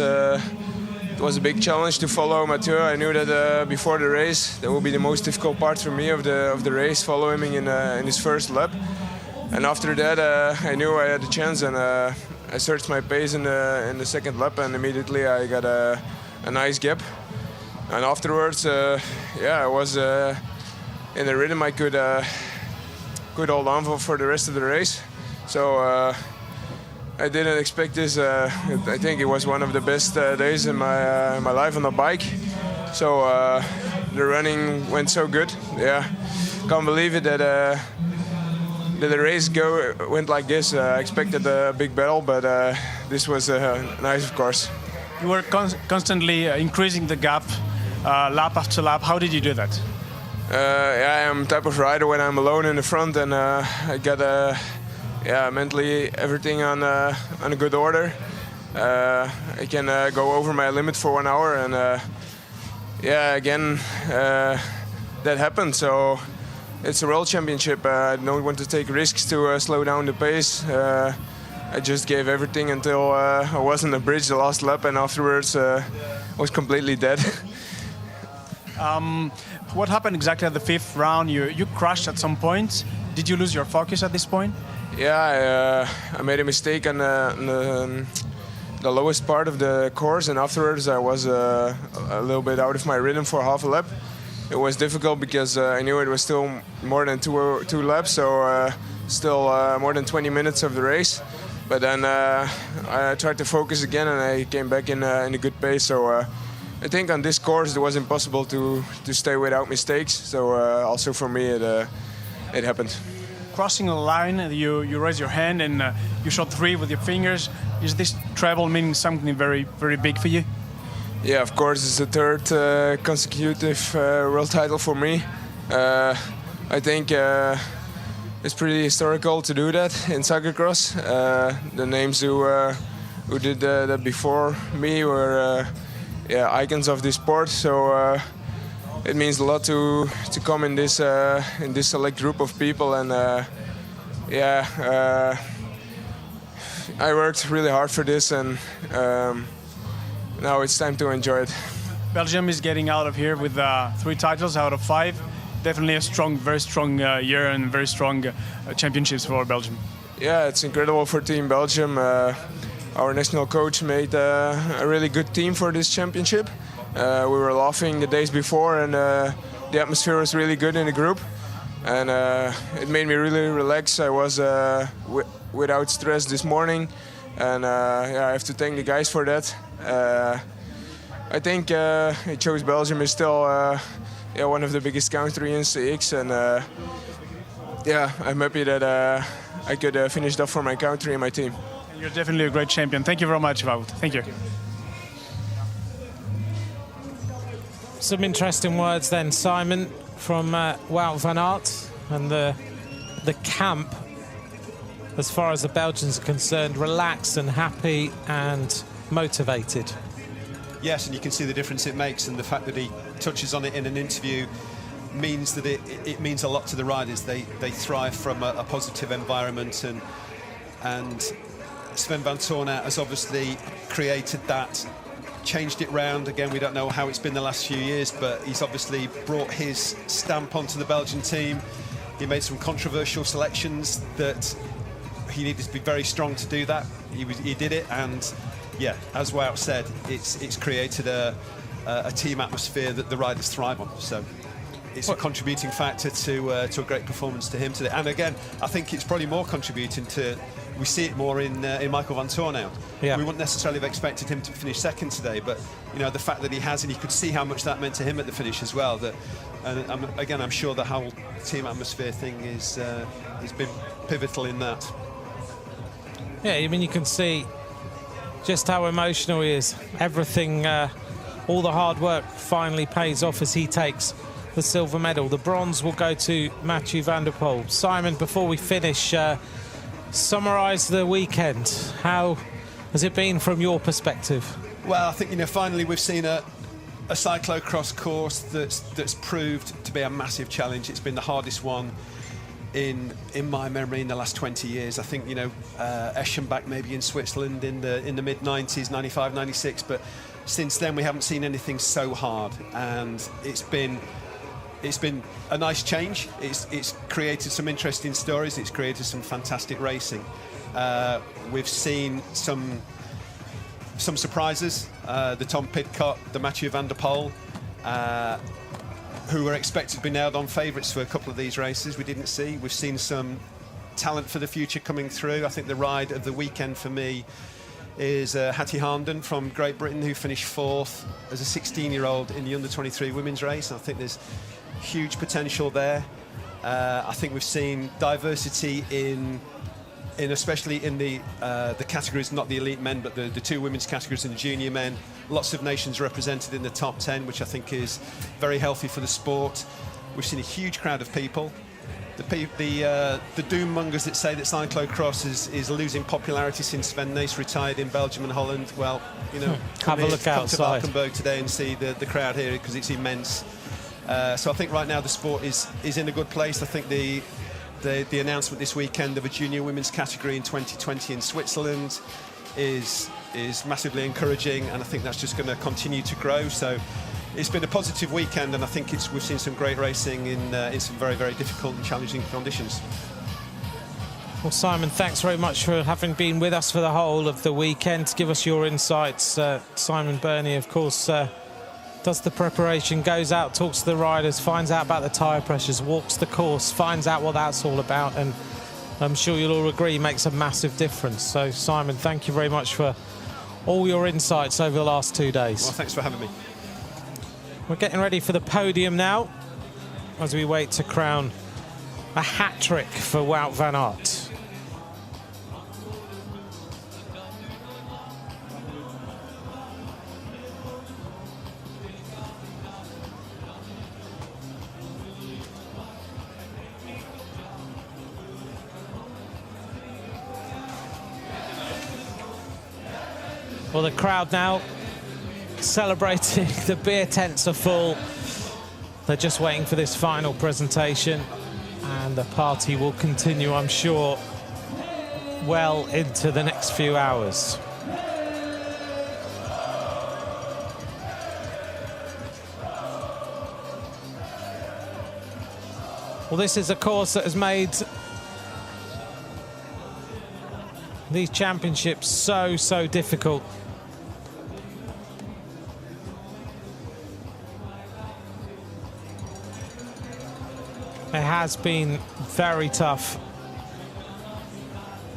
it was a big challenge to follow Mathieu. I knew that before the race, that would be the most difficult part for me of the race, following him in his first lap. And after that, I knew I had a chance, and I searched my pace in the second lap, and immediately I got a nice gap. And afterwards, I was in the rhythm. I could hold on for the rest of the race. So I didn't expect this. I think it was one of the best days in my life on the bike. So the running went so good. Yeah, can't believe it that the race went like this. I expected a big battle, but this was nice, of course. You were constantly increasing the gap lap after lap. How did you do that? I'm the type of rider when I'm alone in the front, and I got mentally everything on a good order. I can go over my limit for 1 hour, and again that happened. So it's a world championship. I don't want to take risks to slow down the pace. I just gave everything until I was on the bridge the last lap, and afterwards I was completely dead. What happened exactly at the fifth round? You crashed at some point. Did you lose your focus at this point? Yeah, I made a mistake on the lowest part of the course, and afterwards I was a little bit out of my rhythm for half a lap. It was difficult because I knew it was still more than two laps, so still more than 20 minutes of the race. But then I tried to focus again, and I came back in a good pace. So I think on this course it was impossible to stay without mistakes. So also for me it happened. Crossing a line, you raise your hand and you shot 3 with your fingers. Is this treble meaning something very, very big for you? Yeah, of course, it's the third consecutive world title for me. I think it's pretty historical to do that in cyclocross. The names who did that before me were icons of this sport. So it means a lot to come in this select group of people, and I worked really hard for this, and now it's time to enjoy it. Belgium is getting out of here with 3 titles out of 5. Definitely a very strong year, and very strong championships for Belgium. Yeah, it's incredible for Team Belgium. Our national coach made a really good team for this championship. We were laughing the days before, and the atmosphere was really good in the group, and it made me really relax. I was without stress this morning, and I have to thank the guys for that. I think choise Belgium is still one of the biggest country in CX, and I'm happy that I could finish it off for my country and my team. You're definitely a great champion. Thank you very much, Wout. Thank you. Some interesting words then, Simon, from Wout van Aert, and the camp, as far as the Belgians are concerned, relaxed and happy and motivated. Yes, and you can see the difference it makes, and the fact that he touches on it in an interview means that it means a lot to the riders. They thrive from a positive environment, and Sven van Toornaert has obviously created that, changed it round. Again, we don't know how it's been the last few years, but he's obviously brought his stamp onto the Belgian team. He made some controversial selections that he needed to be very strong to do that. He did it, and yeah, as Wout said, it's created a team atmosphere that the riders thrive on. So it's a contributing factor to a great performance to him today. And again, I think it's probably more contributing to. We see it more in Michael van Toornaert. Yeah. We wouldn't necessarily have expected him to finish second today, but the fact that he has, and you could see how much that meant to him at the finish as well. And I'm sure the whole team atmosphere thing has been pivotal in that. Yeah, I mean, you can see just how emotional he is. Everything, all the hard work finally pays off as he takes the silver medal. The bronze will go to Mathieu van der Poel. Simon, before we finish, summarise the weekend. How has it been from your perspective? Well, I think finally we've seen a cyclocross course that's proved to be a massive challenge. It's been the hardest one in my memory in the last 20 years. I think Eschenbach maybe in Switzerland in the mid 90s, 95, 96, but since then we haven't seen anything so hard, and it's been a nice change. It's created some interesting stories. It's created some fantastic racing. We've seen some surprises. The Tom Pidcock, the Mathieu van der Poel, who were expected to be nailed-on favourites for a couple of these races, we didn't see. We've seen some talent for the future coming through. I think the ride of the weekend for me is Hattie Harden from Great Britain, who finished 4th as a 16-year-old in the under-23 women's race. I think there's huge potential there. I think we've seen diversity in especially in the categories, not the elite men, but the two women's categories and the junior men. Lots of nations represented in the top 10, which I think is very healthy for the sport. We've seen a huge crowd of people. The doom mongers that say that cyclocross is losing popularity since Van Nys retired in Belgium and Holland, well, you know, have a look outside. Come to Valkenburg today and see the crowd here, because it's immense. So I think right now the sport is in a good place. I think the announcement this weekend of a junior women's category in 2020 in Switzerland is massively encouraging, and I think that's just going to continue to grow. So it's been a positive weekend, and I think we've seen some great racing in some very, very difficult and challenging conditions. Well, Simon, thanks very much for having been with us for the whole of the weekend to give us your insights. Simon Burney, of course, does the preparation, goes out, talks to the riders, finds out about the tyre pressures, walks the course, finds out what that's all about, and I'm sure you'll all agree makes a massive difference. So, Simon, thank you very much for all your insights over the last 2 days. Well, thanks for having me. We're getting ready for the podium now as we wait to crown a hat-trick for Wout van Aert. Well, the crowd now celebrating. The beer tents are full. They're just waiting for this final presentation, and the party will continue, I'm sure, well into the next few hours. Well, this is a course that has made these championships so difficult. It has been very tough.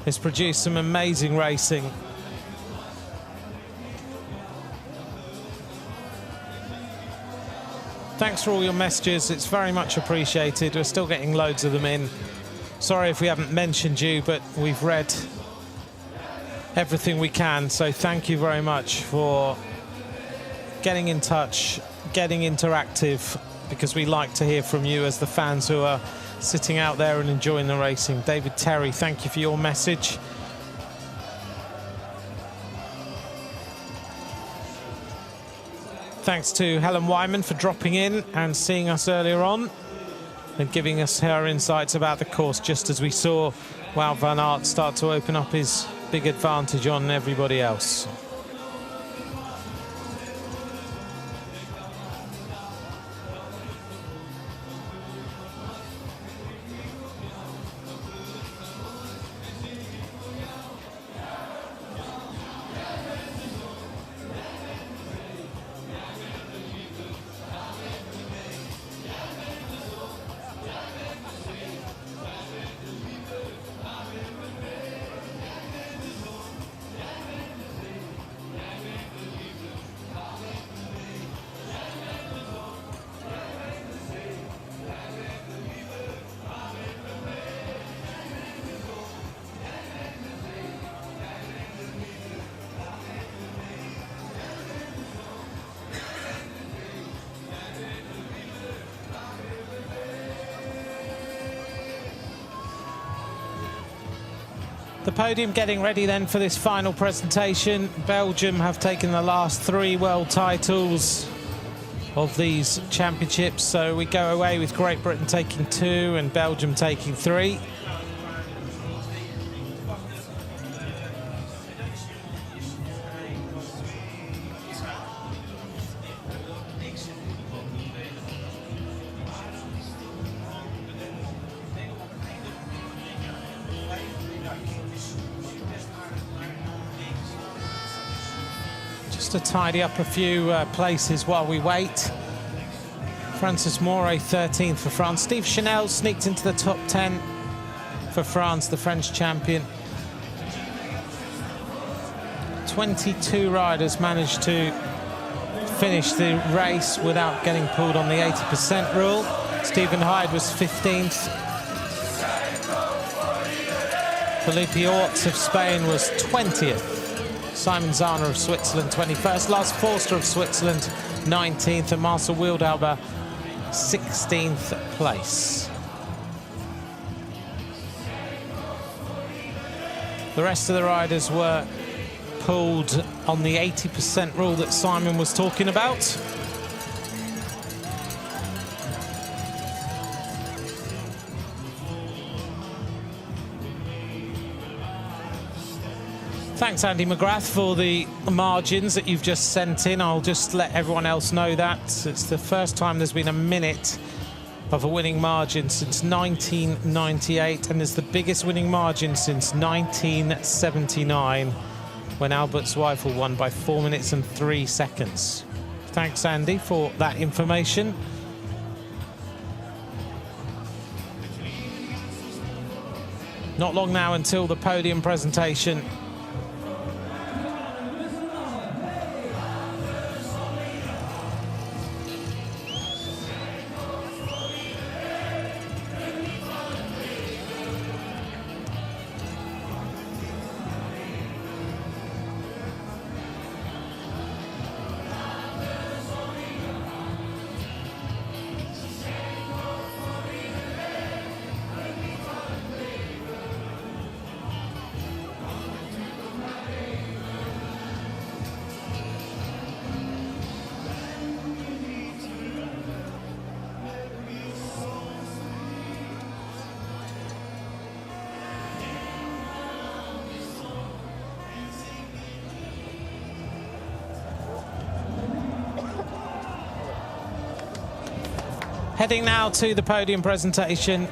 It's produced some amazing racing. Thanks for all your messages. It's very much appreciated. We're still getting loads of them in. Sorry if we haven't mentioned you, but we've read everything we can. So thank you very much for getting in touch, getting interactive, because we like to hear from you as the fans who are sitting out there and enjoying the racing. David Terry, thank you for your message. Thanks to Helen Wyman for dropping in and seeing us earlier on and giving us her insights about the course, just as we saw Wout van Aert start to open up his big advantage on everybody else. The podium getting ready then for this final presentation. Belgium have taken the last 3 world titles of these championships, so we go away with Great Britain taking 2 and Belgium taking 3. Just to tidy up a few places while we wait. Francis Moret, 13th for France. Steve Chanel sneaked into the top 10 for France, the French champion. 22 riders managed to finish the race without getting pulled on the 80% rule. Stephen Hyde was 15th. Felipe Orts of Spain was 20th. Simon Zahner of Switzerland, 21st. Lars Forster of Switzerland, 19th. And Marcel Wildauber, 16th place. The rest of the riders were pulled on the 80% rule that Simon was talking about. Thanks, Andy McGrath, for the margins that you've just sent in. I'll just let everyone else know that it's the first time there's been a minute of a winning margin since 1998, and it's the biggest winning margin since 1979, when Albert Zweifel won by 4 minutes and 3 seconds. Thanks, Andy, for that information. Not long now until the podium presentation. Heading now to the podium presentation.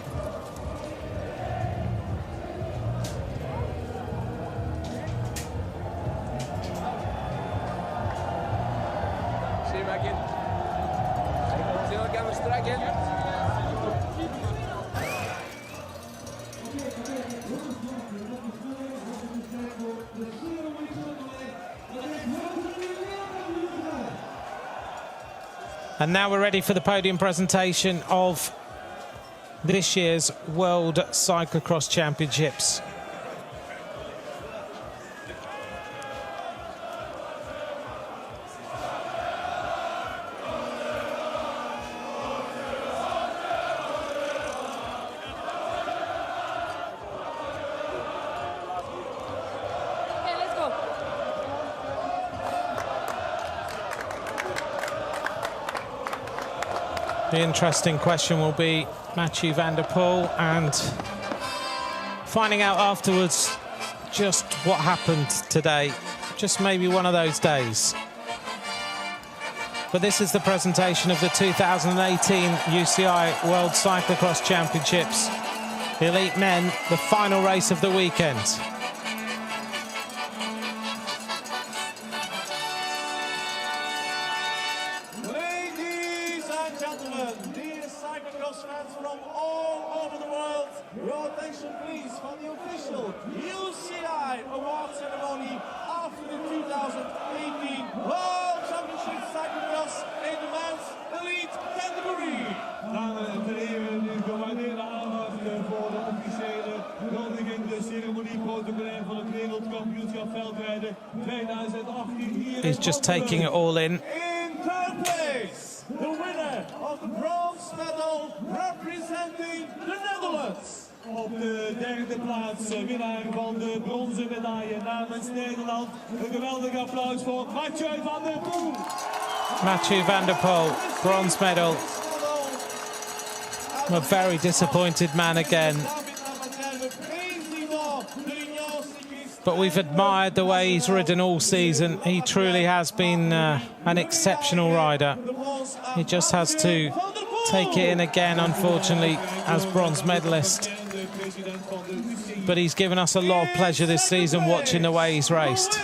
And now we're ready for the podium presentation of this year's World Cyclocross Championships. The interesting question will be Mathieu van der Poel, and finding out afterwards just what happened today. Just maybe one of those days. But this is the presentation of the 2018 UCI World Cyclocross Championships. The elite men, the final race of the weekend. He's just taking it all in. In third place, the winner of the bronze medal representing the Netherlands. Op de derde plaats, winnaar van de bronzen medaille namens Nederland. Een geweldig applaus voor Mathieu van der Poel. Mathieu van der Poel, bronze medal. A very disappointed man again. But we've admired the way he's ridden all season. He truly has been an exceptional rider. He just has to take it in again, unfortunately, as bronze medalist. But he's given us a lot of pleasure this season watching the way he's raced.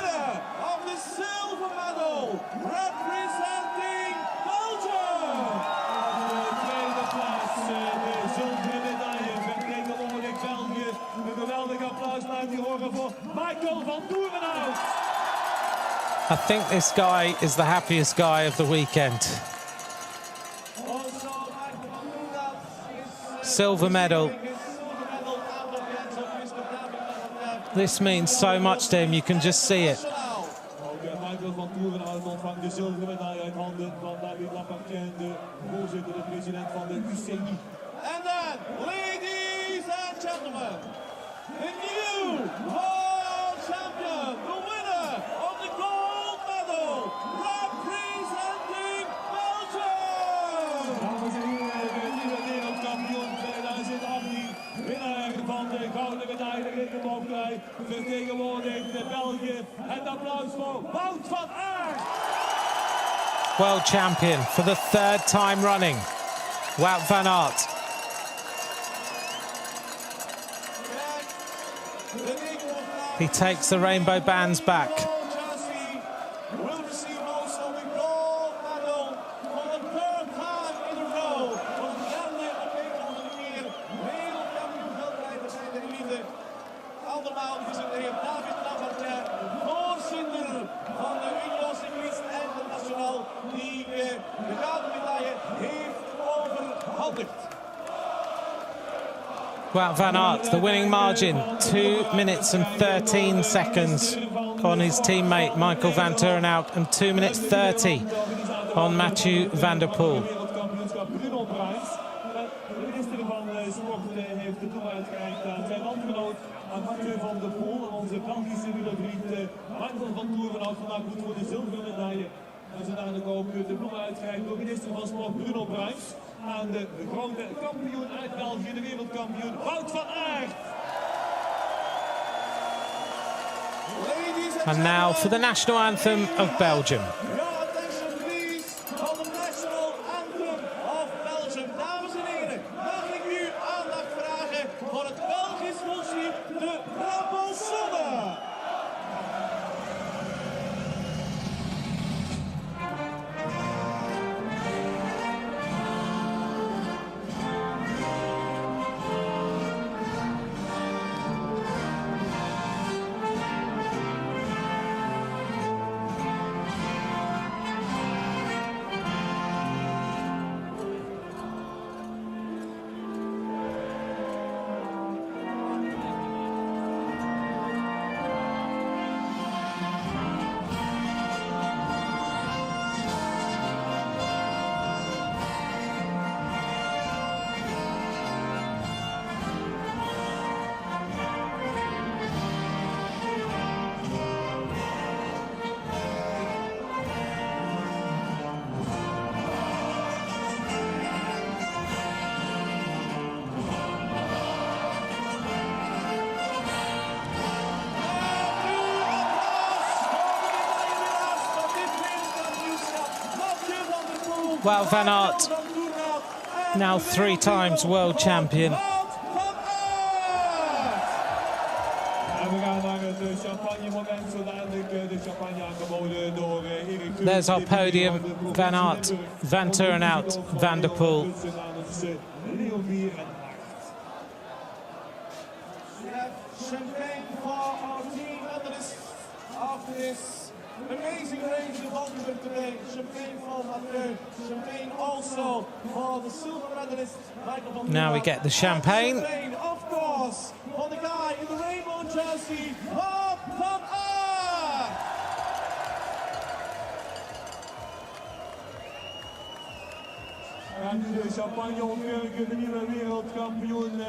I think this guy is the happiest guy of the weekend. Silver medal. This means so much to him, you can just see it. De zilveren medaille uit handen van David Lapartien, de voorzitter, de president van de UCI. And then, ladies and gentlemen, the new world champion, the winner of the gold medal, representing Belgium! Dames en heren, de nieuwe wereldkampioen 2018, winnaar van de gouden medaille in de looprijden, vertegenwoordigt België. En applaus voor Wout van Aert! World champion for the third time running, Wout van Aert. He takes the rainbow bands back. Wout van Aert, the winning margin, 2 minutes and 13 seconds on his teammate Michael van Turenhout and 2 minutes 30 on Mathieu van der Poel. De minister van Sport heeft de toer uitgereikt aan zijn landgenoot, aan Mathieu van der Poel, onze Belgische wielervriend Michael van Turenhout, vandaag goed voor de zilveren medaille. En ze dadelijk ook de bloemen uitgereikt door minister van Sport Bruno Bruins aan de grote kampioen uit België, de wereldkampioen Wout van Aert. And now for the national anthem of Belgium. Your attention please for the national anthem of Belgium. Dames en heren, mag ik u aandacht vragen voor het Belgisch volkslied, de Brabantsonnen. Wout van Aert, now 3 times world champion. There's our podium, Van Aert, Van Turenhout, Van der Poel. Champagne for our team after this amazing race in Valkenburg today. Champagne for Vander, champagne also for the silver medalist Michael van. Now we get the champagne. Champagne, of course, for the guy in the rainbow jersey, Wout van Aert. En nu de champagne omkurken, de nieuwe wereldkampioen.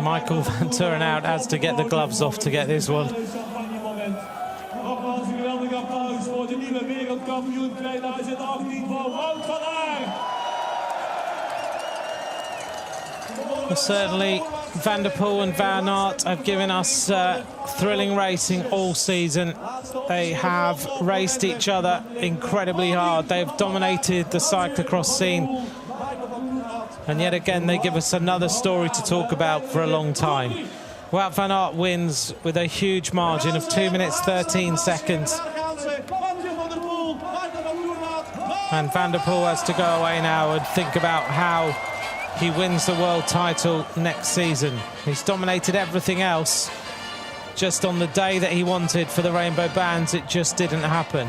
Michael van Turenhout has to get the gloves off to get this one. Nogmaals een geweldig applaus voor de nieuwe wereldkampioen 2018 voor Wout van Aert. Well, certainly Van der Poel and Van Aert have given us thrilling racing all season. They have raced each other incredibly hard. They've dominated the cyclocross scene. And yet again, they give us another story to talk about for a long time. Wout van Aert wins with a huge margin of 2 minutes 13 seconds. And Van der Poel has to go away now and think about how he wins the world title next season. He's dominated everything else, just on the day that he wanted for the rainbow bands, it just didn't happen.